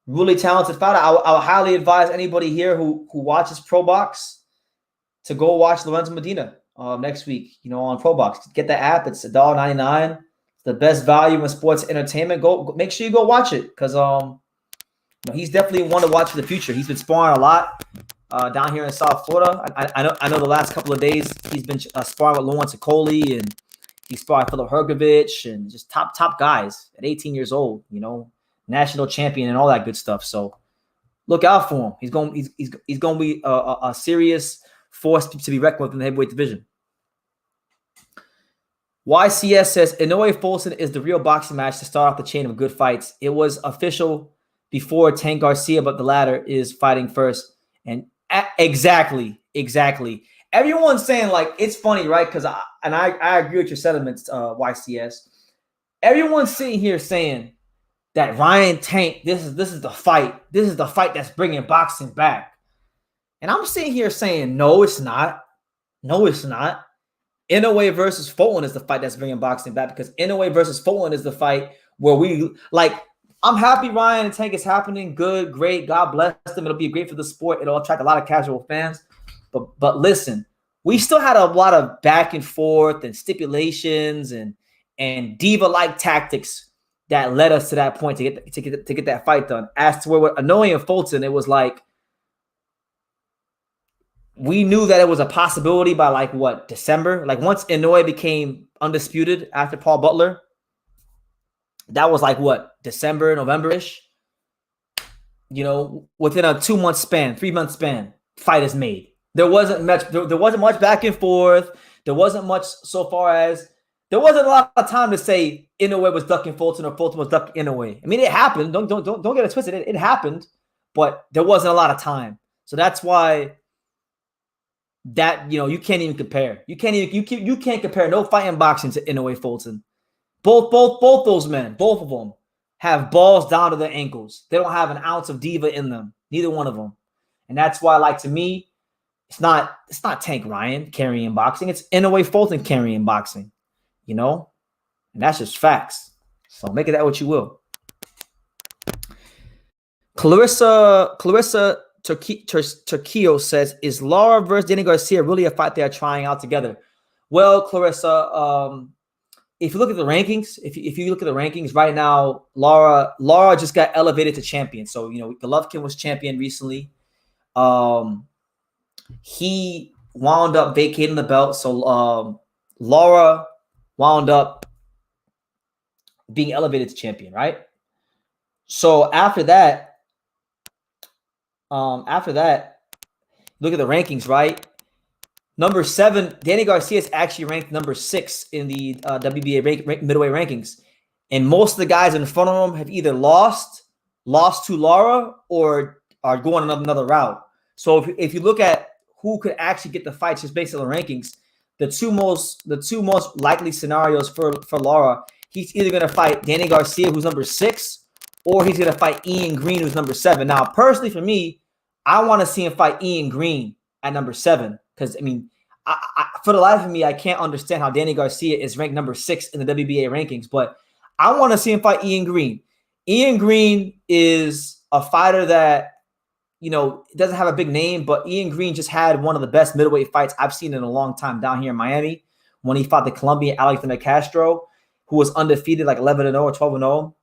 Really talented fighter. I would highly advise anybody here who watches Pro Box to go watch Lorenzo Medina next week, on Pro Box. Get the app. It's $1.99. It's the best value in sports entertainment. Go make sure you go watch it, because he's definitely one to watch for the future. He's been sparring a lot down here in South Florida. I know the last couple of days he's been sparring with Lawrence Okoli, and he sparred Philip Hergovich, and just top guys at 18 years old, national champion and all that good stuff. So look out for him. He's going to be a serious force to be reckoned with in the heavyweight division. YCS says, Inoue Fulton is the real boxing match to start off the chain of good fights. It was official before Tank Garcia, but the latter is fighting first. And exactly. Everyone's saying, like, it's funny, right? Because I agree with your sentiments, YCS. Everyone's sitting here saying that Ryan Tank, this is the fight. This is the fight that's bringing boxing back. And I'm sitting here saying, no, it's not. No, it's not. Inoue versus Fulton is the fight that's bringing boxing back, because Inoue versus Fulton is the fight where I'm happy Ryan and Tank is happening. Good, great. God bless them. It'll be great for the sport. It'll attract a lot of casual fans. But listen, we still had a lot of back and forth and stipulations and diva-like tactics that led us to that point to get that fight done. As to where with Inoue and Fulton, it was like, we knew that it was a possibility by December. Like once Inoue became undisputed after Paul Butler, that was December, November-ish. Within a 2-month span, 3-month span, fight is made. There wasn't much back and forth. There wasn't much so far as there wasn't a lot of time to say Inoue was ducking Fulton or Fulton was ducking Inoue. I mean, it happened. Don't get it twisted. It happened, but there wasn't a lot of time. So that's why that you can't even compare. You can't compare no fight in boxing to Inoue Fulton. Both those men, both of them have balls down to their ankles. They don't have an ounce of diva in them. Neither one of them. And that's why, to me, it's not Tank Ryan carrying boxing. It's Inoue Fulton carrying boxing. And that's just facts. So make it that what you will. Clarissa Turquillo says, is Lara versus Danny Garcia really a fight they are trying out together? Well, Clarissa, if you look at the rankings, if you look at the rankings right now, Lara just got elevated to champion. So, Golovkin was champion recently. He wound up vacating the belt. So Lara wound up being elevated to champion, right? So after that, look at the rankings, right? Number 7, Danny Garcia is actually ranked number 6 in the WBA middleweight rankings. And most of the guys in front of him have either lost to Lara or are going another route. So if you look at who could actually get the fights just based on the rankings, the two most likely scenarios for Lara, he's either going to fight Danny Garcia, who's number 6, or he's going to fight Ian Green, who's number 7. Now, personally, for me, I want to see him fight Ian Green at number 7. Because, I mean, for the life of me, I can't understand how Danny Garcia is ranked number 6 in the WBA rankings. But I want to see him fight Ian Green. Ian Green is a fighter that, doesn't have a big name. But Ian Green just had one of the best middleweight fights I've seen in a long time down here in Miami when he fought the Colombian Alexander Castro, who was undefeated, 11-0 or 12-0.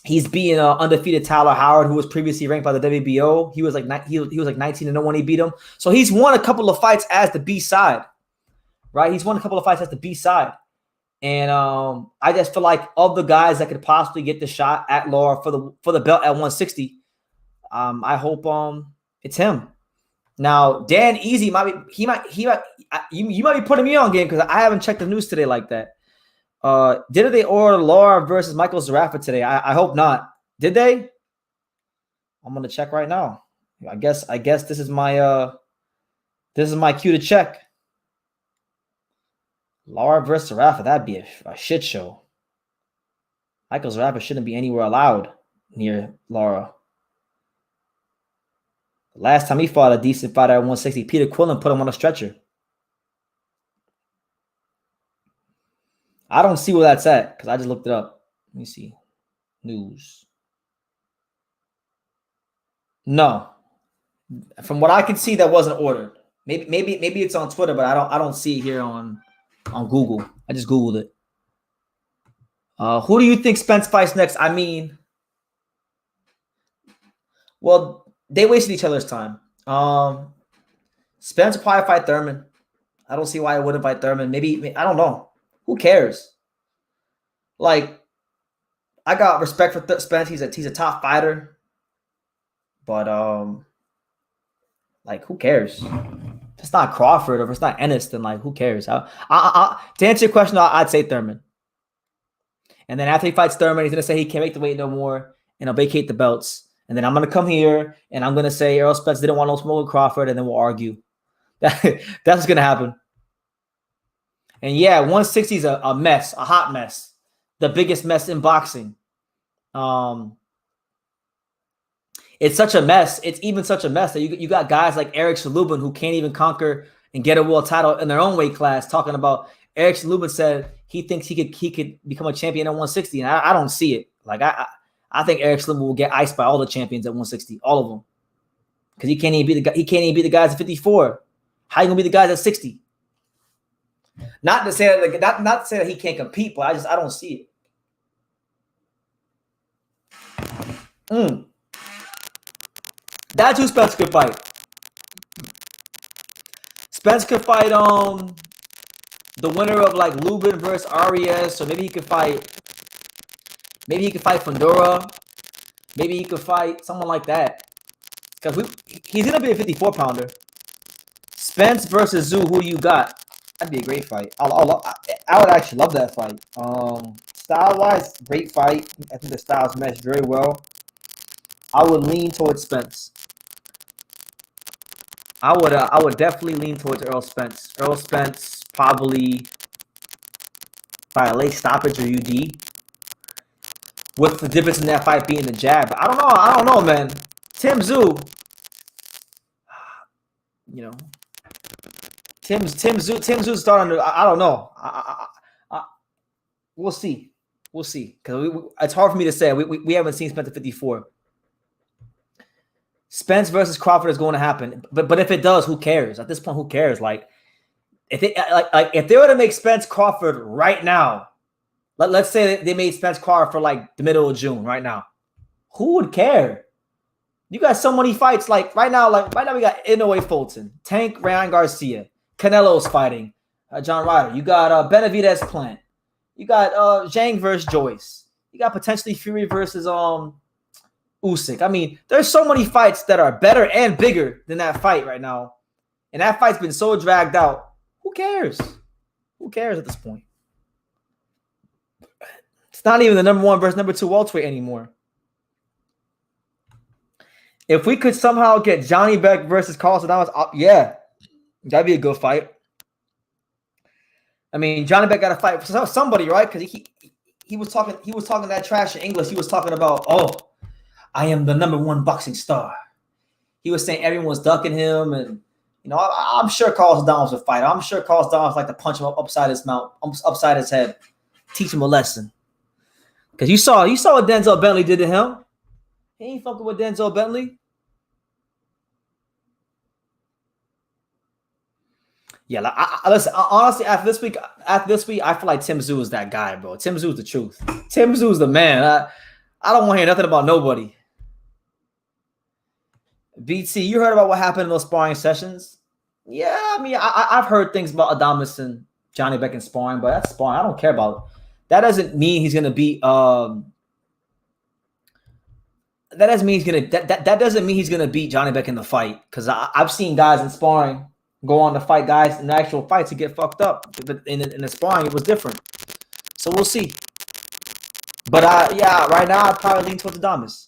He's beating undefeated Tyler Howard, who was previously ranked by the WBO. He was like 19-0 when he beat him. So he's won a couple of fights as the B side, right? He's won a couple of fights as the B side, and I just feel like of the guys that could possibly get the shot at Lara for the belt at 160, I hope it's him. Now Dan Easy you might be putting me on game because I haven't checked the news today like that. Did they order Lara versus Michael Zarafa today? I hope not. Did they? I'm gonna check right now. I guess this is my cue to check. Lara versus Zarafa, that'd be a shit show. Michael Zarafa shouldn't be anywhere allowed near Lara. The last time he fought a decent fighter at 160, Peter Quillen put him on a stretcher. I don't see where that's at because I just looked it up. Let me see. News. No. From what I can see, that wasn't ordered. Maybe it's on Twitter, but I don't see it here on Google. I just Googled it. Who do you think Spence fights next? I mean, well, they wasted each other's time. Spence will probably fight Thurman. I don't see why I wouldn't fight Thurman. Maybe I don't know. Who cares? I got respect for Spence. He's a top fighter. But who cares? If it's not Crawford or if it's not Ennis, then like who cares? To answer your question, I'd say Thurman. And then after he fights Thurman, he's gonna say he can't make the weight no more, and I'll vacate the belts. And then I'm gonna come here and I'm gonna say Errol Spence didn't want no smoke with Crawford, and then we'll argue. That's what's gonna happen. And yeah, 160 is a mess, a hot mess, the biggest mess in boxing. It's such a mess. It's even such a mess that you got guys like Eric Shalubin who can't even conquer and get a world title in their own weight class. Talking about Eric Shalubin said he thinks he could become a champion at 160, and I don't see it. Like I think Eric Shalubin will get iced by all the champions at 160, all of them, because he can't even beat the guy. He can't even beat the guys at 54. How you gonna beat the guys at 60? Not to say that not to say that he can't compete, but I don't see it. That's who Spence could fight. Spence could fight the winner of like Lubin versus Arias, or maybe he could fight Fundora. Maybe he could fight someone like that. Because he's gonna be a 54-pounder. Spence versus Tszyu, who do you got? That'd be a great fight. I would actually love that fight. Style-wise, great fight. I think the styles mesh very well. I would lean towards Spence. I would definitely lean towards Errol Spence. Errol Spence probably by a late stoppage or UD. With the difference in that fight being the jab. But I don't know, man. Tszyu, you know, Tszyu starting to. I don't know. We'll see. We'll see. Because it's hard for me to say. We haven't seen Spence at 54. Spence versus Crawford is going to happen, but if it does, who cares? At this point, who cares? Like, if they were to make Spence Crawford right now, let's say they made Spence Crawford for like the middle of June right now, who would care? You got so many fights like right now we got Inoue Fulton, Tank Ryan Garcia, Canelo's fighting, John Ryder. You got Benavidez Plant. You got Zhang versus Joyce. You got potentially Fury versus Usyk. I mean, there's so many fights that are better and bigger than that fight right now. And that fight's been so dragged out. Who cares? Who cares at this point? It's not even the number 1 versus number 2 welterweight anymore. If we could somehow get Johnny Beck versus Carlos Adames, yeah, that'd be a good fight. I mean, Johnny Beck got to fight for somebody, right? Because he was talking that trash in English. He was talking about, I am the number 1 boxing star. He was saying everyone's ducking him, and I'm sure Carlos Adames would fight. I'm sure Carlos Adames like to punch him upside his mouth, upside his head, teach him a lesson. Because you saw what Denzel Bentley did to him. He ain't fucking with Denzel Bentley. Yeah, listen. Honestly, after this week, I feel like Tszyu is that guy, bro. Tszyu is the truth. Tszyu is the man. I don't want to hear nothing about nobody. BT, you heard about what happened in those sparring sessions? Yeah, I mean, I've heard things about Adames and Johnny Beck in sparring, but that's sparring. I don't care about it. That doesn't mean he's gonna beat. That doesn't mean he's gonna beat Johnny Beck in the fight. Because I've seen guys in sparring go on to fight guys in the actual fights to get fucked up. But in the sparring, it was different. So we'll see. But yeah, right now I'd probably lean towards Adames.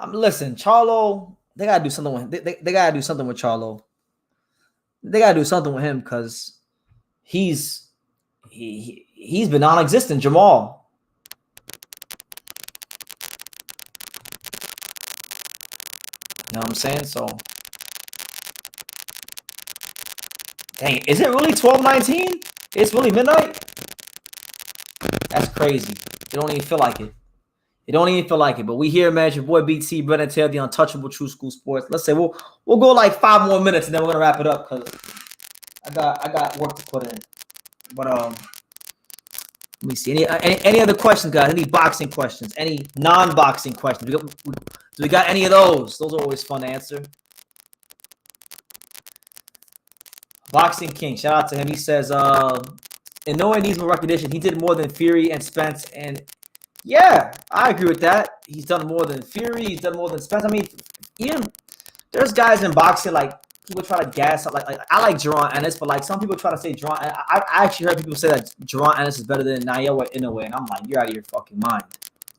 Listen, Charlo, they gotta do something with him. They gotta do something with Charlo. They gotta do something with him because he's been non-existent. Jermell. You know what I'm saying? So, dang, is it really 12:19? It's really midnight? That's crazy. It don't even feel like it. It don't even feel like it. But we here, man. It's your boy BT, Brennan Taylor, the untouchable True School Sports. Let's say we'll go like 5 more minutes and then we're gonna wrap it up because I got work to put in. But let me see. Any other questions, guys? Any boxing questions? Any non-boxing questions? Do we got any of those? Those are always fun to answer. Boxing King, shout out to him. He says, Inoue needs more recognition. He did more than Fury and Spence. And yeah, I agree with that. He's done more than Fury. He's done more than Spence. I mean, even there's guys in boxing like people try to gas up. Like I like Jerron Ennis, but like some people try to say Jerron. I actually heard people say that Jerron Ennis is better than Naoya Inoue, and I'm like, you're out of your fucking mind.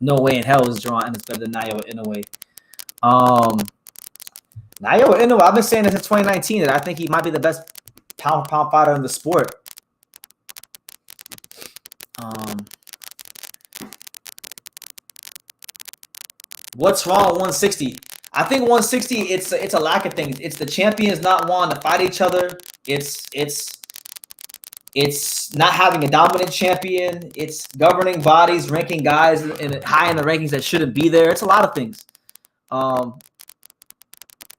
No way in hell is Jerron Ennis better than Naoya Inoue. Naoya Inoue, I've been saying this since 2019 that I think he might be the best pound for pound fighter in the sport. What's wrong with 160? I think 160, it's a lack of things. It's the champions not wanting to fight each other. It's not having a dominant champion. It's governing bodies, ranking guys high in the rankings that shouldn't be there. It's a lot of things.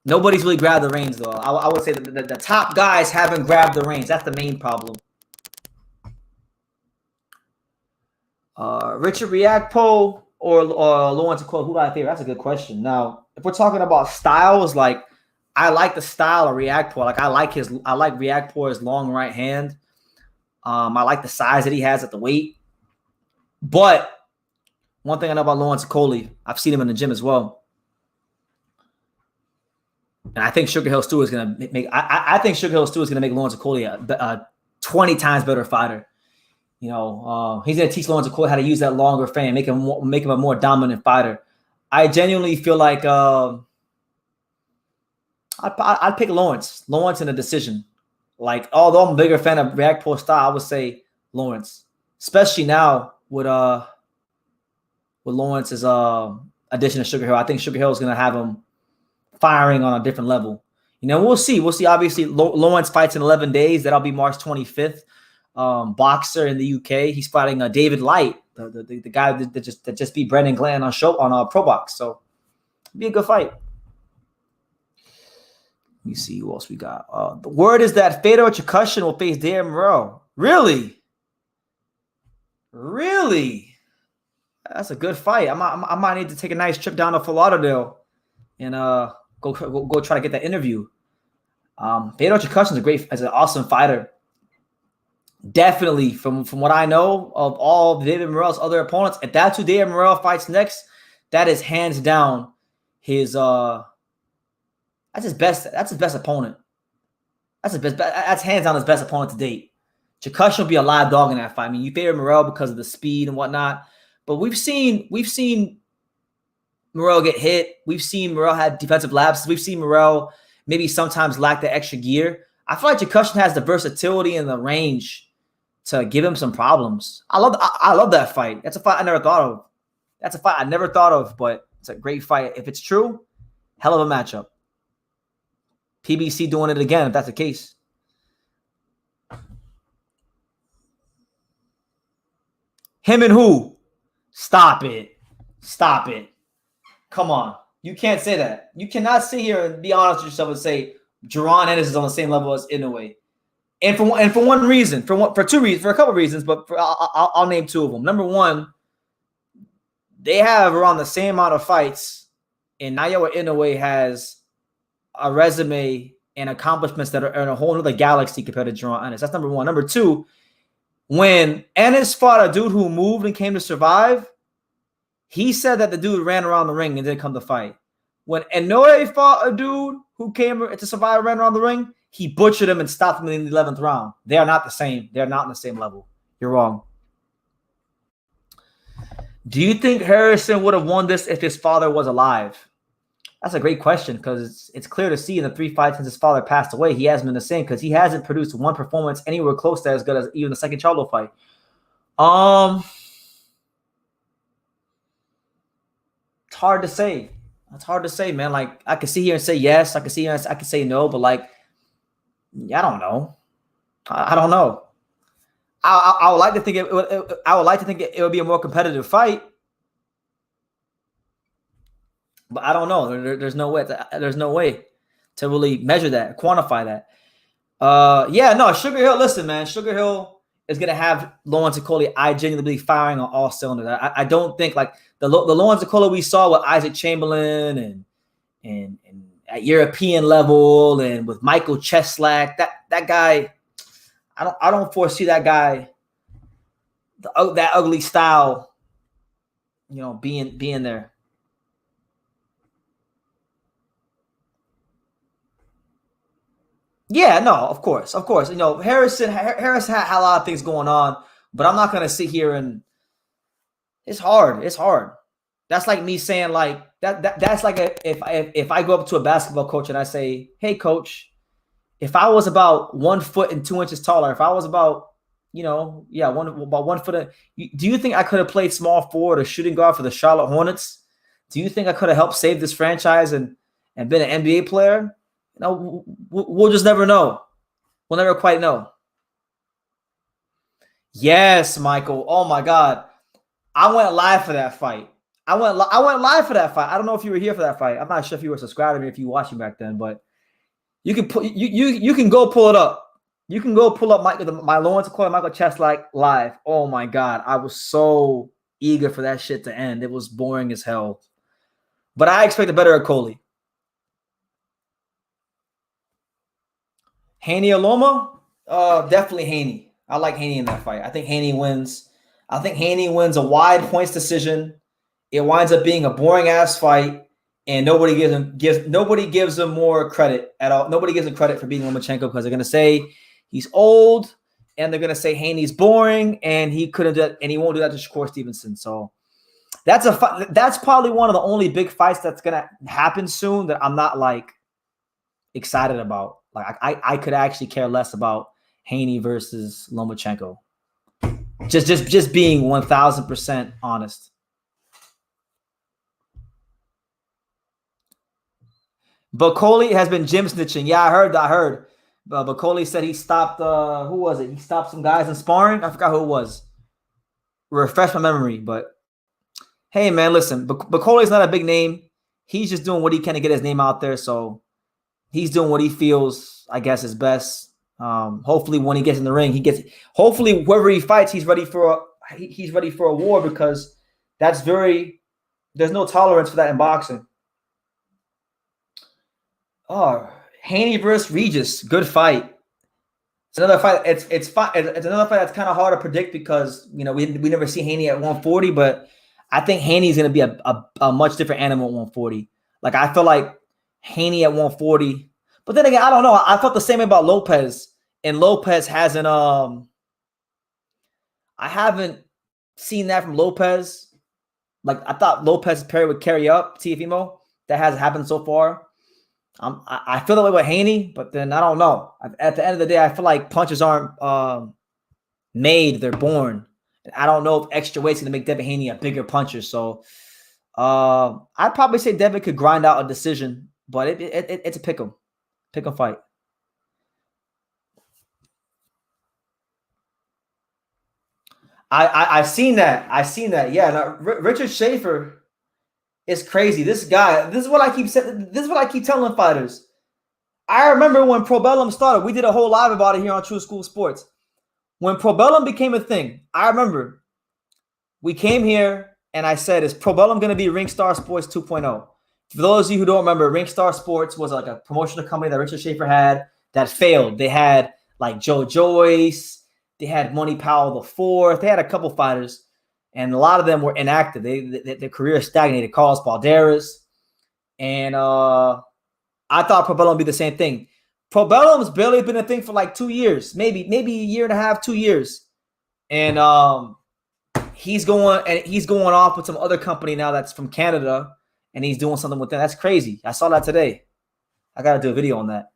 Nobody's really grabbed the reins, though. I would say that the top guys haven't grabbed the reins. That's the main problem. Richard Riakpo or Lawrence Okolie, who do I favor? That's a good question. Now, if we're talking about styles, like I like the style of Riakpo. Like I like Riakpo's long right hand. I like the size that he has at the weight. But one thing I know about Lawrence Okolie, I've seen him in the gym as well. And I think Sugar Hill Stu is gonna make. I think Sugar Hill Stu is gonna make Lawrence Okolie a 20 times better fighter. You know, he's gonna teach Lawrence Okolie how to use that longer frame, make him a more dominant fighter. I genuinely feel like I'd pick Lawrence in a decision. Like, although I'm a bigger fan of Riakpo's style, I would say Lawrence, especially now with Lawrence's addition to Sugar Hill. I think Sugar Hill is gonna have him firing on a different level. You know, we'll see. Obviously, Lawrence fights in 11 days. That'll be March 25th. Boxer in the UK. He's fighting David Light, the guy that just beat Brendan Glenn on Pro Box. So it'll be a good fight. Let me see who else we got. The word is that Fedor Chikushin will face Darren Morrell. Really? That's a good fight. I might need to take a nice trip down to Fort Lauderdale and go try to get that interview. Fedor Chikushin is an awesome fighter. Definitely, from what I know of all David Morrell's other opponents, if that's who David Morrell fights next, that is hands down his that's his best opponent. That's hands down his best opponent to date. Chikushin will be a live dog in that fight. I mean, you favor Morrell because of the speed and whatnot, but we've seen Morrell get hit. We've seen Morrell have defensive lapses. We've seen Morrell maybe sometimes lack the extra gear. I feel like Chikushin has the versatility and the range to give him some problems. I love that fight. That's a fight I never thought of. But it's a great fight. If it's true, hell of a matchup. PBC doing it again, if that's the case. Him and who? Stop it. Come on. You can't say that. You cannot sit here and be honest with yourself and say Jerron Ennis is on the same level as Inoue. And for a couple of reasons, but I'll name two of them. Number one, they have around the same amount of fights, and Naoya Inoue has a resume and accomplishments that are in a whole other galaxy compared to Jerron Ennis. That's number one. Number two, when Ennis fought a dude who moved and came to survive, he said that the dude ran around the ring and didn't come to fight. When Inoue fought a dude who came to survive and ran around the ring, he butchered him and stopped him in the 11th round. They are not the same. They're not on the same level. You're wrong. Do you think Harrison would have won this if his father was alive? That's a great question because it's clear to see in the 3 fights since his father passed away, he hasn't been the same because he hasn't produced one performance anywhere close to as good as even the second Charlo fight. It's hard to say. It's hard to say, man. Like, I can sit here and say yes. I can say no, but like, I don't know. I don't know. I would like to think it would be a more competitive fight, but I don't know. There's no way to really measure that, quantify that. Sugar Hill. Listen, man, Sugar Hill is gonna have Lawrence Okolie. I genuinely believe firing on all cylinders. I don't think like the Lawrence Okolie we saw with Isaac Chamberlain and at European level and with Michael Cheslak. That guy. I don't foresee that guy, that ugly style, being there. Yeah, no, of course, of course. You know, Harris had a lot of things going on, but I'm not gonna sit here and it's hard. It's hard. That's like me saying like that's like if I go up to a basketball coach and I say, "Hey, coach, if I was about 1 foot and 2 inches taller, if I was about about 1 foot, do you think I could have played small forward or shooting guard for the Charlotte Hornets? Do you think I could have helped save this franchise and been an NBA player? You know, we'll just never know. We'll never quite know." Yes, Michael. Oh my God. I went live for that fight. I went live for that fight. I don't know if you were here for that fight. I'm not sure if you were subscribed to me, if you were watching back then, but you can put you can go pull it up. You can go pull up my Lawrence Okoye Michael Cheslak live. Oh my God, I was so eager for that shit to end. It was boring as hell, but I expected better at Coley. Haney or Loma? Definitely Haney. I like Haney in that fight. I think Haney wins. I think Haney wins a wide points decision. It winds up being a boring ass fight, and nobody gives him more credit at all. Nobody gives him credit for beating Lomachenko because they're gonna say he's old, and they're gonna say Haney's boring, and he couldn't do that, and he won't do that to Shakur Stevenson. So that's probably one of the only big fights that's gonna happen soon that I'm not like excited about. Like I could actually care less about Haney versus Lomachenko. Just being 1000% honest. But Coley has been gym snitching. Yeah, I heard. But Coley said he stopped. Who was it? He stopped some guys in sparring. I forgot who it was. Refresh my memory. But hey, man, listen. But Coley's not a big name. He's just doing what he can to get his name out there. So he's doing what he feels, I guess, is best. Hopefully, when he gets in the ring, hopefully whoever he fights, he's ready for a war, because there's no tolerance for that in boxing. Oh, Haney versus Regis, good fight. It's another fight. It's another fight that's kind of hard to predict because we never see Haney at 140, but I think Haney's going to be a much different animal at 140. Like I feel like Haney at 140, but then again, I don't know. I felt the same way about Lopez, and Lopez hasn't. I haven't seen that from Lopez. Like I thought Lopez's parry would carry up Teofimo. That hasn't happened so far. I feel that way with Haney, but then I don't know. At the end of the day, I feel like punches aren't made; they're born. I don't know if extra weight's going to make Devin Haney a bigger puncher. So I'd probably say Devin could grind out a decision, but it's a pick 'em fight. I've seen that. Yeah, now, Richard Schaefer is crazy. This guy. This is what I keep saying. This is what I keep telling fighters. I remember when Probellum started. We did a whole live about it here on True School Sports. When Probellum became a thing, I remember we came here and I said, "Is Probellum going to be Ringstar Sports 2.0?" For those of you who don't remember, Ringstar Sports was like a promotional company that Richard Schaefer had that failed. They had like Joe Joyce. They had Money Powell the fourth. They had a couple fighters, and a lot of them were inactive. Their career stagnated. Carlos Balderas, and I thought Probellum would be the same thing. Probellum's barely been a thing for like 2 years, maybe a year and a half, 2 years, and he's going off with some other company now that's from Canada, and he's doing something with them. That's crazy. I saw that today. I gotta do a video on that.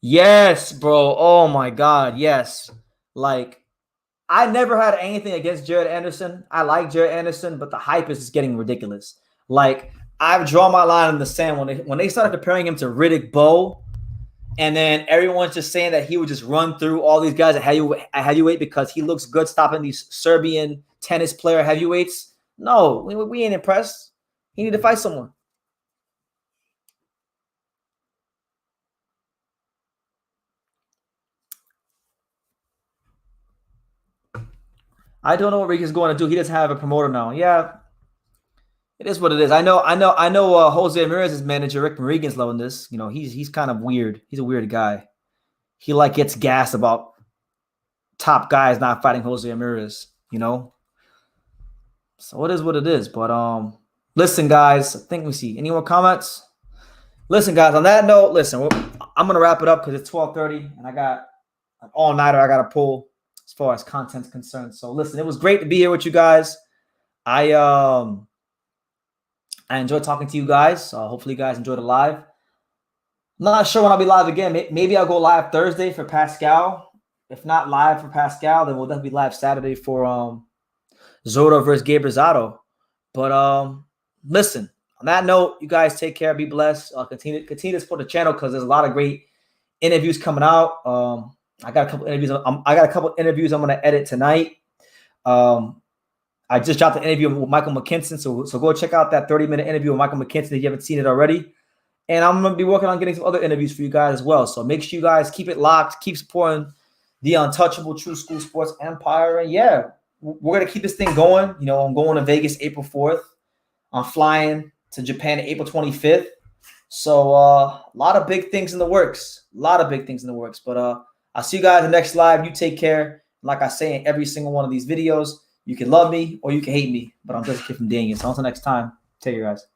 Yes, bro. Oh my God. Yes. Like, I never had anything against Jared Anderson. I like Jared Anderson, but the hype is just getting ridiculous. Like, I've drawn my line in the sand when they started comparing him to Riddick Bowe, and then everyone's just saying that he would just run through all these guys at heavyweight because he looks good stopping these Serbian tennis player heavyweights. No, we ain't impressed. He need to fight someone. I don't know what Rick is going to do. He doesn't have a promoter now. Yeah, it is what it is. I know. Jose Ramirez's manager, Rick Regan's loving this. You know, he's kind of weird. He's a weird guy. He like gets gassed about top guys not fighting Jose Ramirez. You know, so it is what it is. But listen, guys. I think we see any more comments. Listen, guys. On that note, listen. I'm gonna wrap it up because it's 12:30 and I got an all-nighter I gotta pull as far as content's concerned. So listen, it was great to be here with you guys. I enjoyed talking to you guys. Hopefully you guys enjoyed the live. I'm not sure when I'll be live again. Maybe I'll go live Thursday for Pascal. If not live for Pascal, then we'll definitely be live Saturday for Zota versus Gabe Rosado. But listen, on that note, you guys take care, be blessed. Continue to support the channel because there's a lot of great interviews coming out. I got a couple interviews. I'm gonna edit tonight. I just dropped an interview with Michael McKinson, so go check out that 30-minute interview with Michael McKinson if you haven't seen it already. And I'm gonna be working on getting some other interviews for you guys as well. So make sure you guys keep it locked, keep supporting the untouchable True School Sports Empire. And yeah, we're gonna keep this thing going. You know, I'm going to Vegas April 4th. I'm flying to Japan April 25th. So a lot of big things in the works. But I'll see you guys in the next live. You take care. Like I say in every single one of these videos, you can love me or you can hate me, but I'm just a kid from Daniel. So until next time, take care, guys.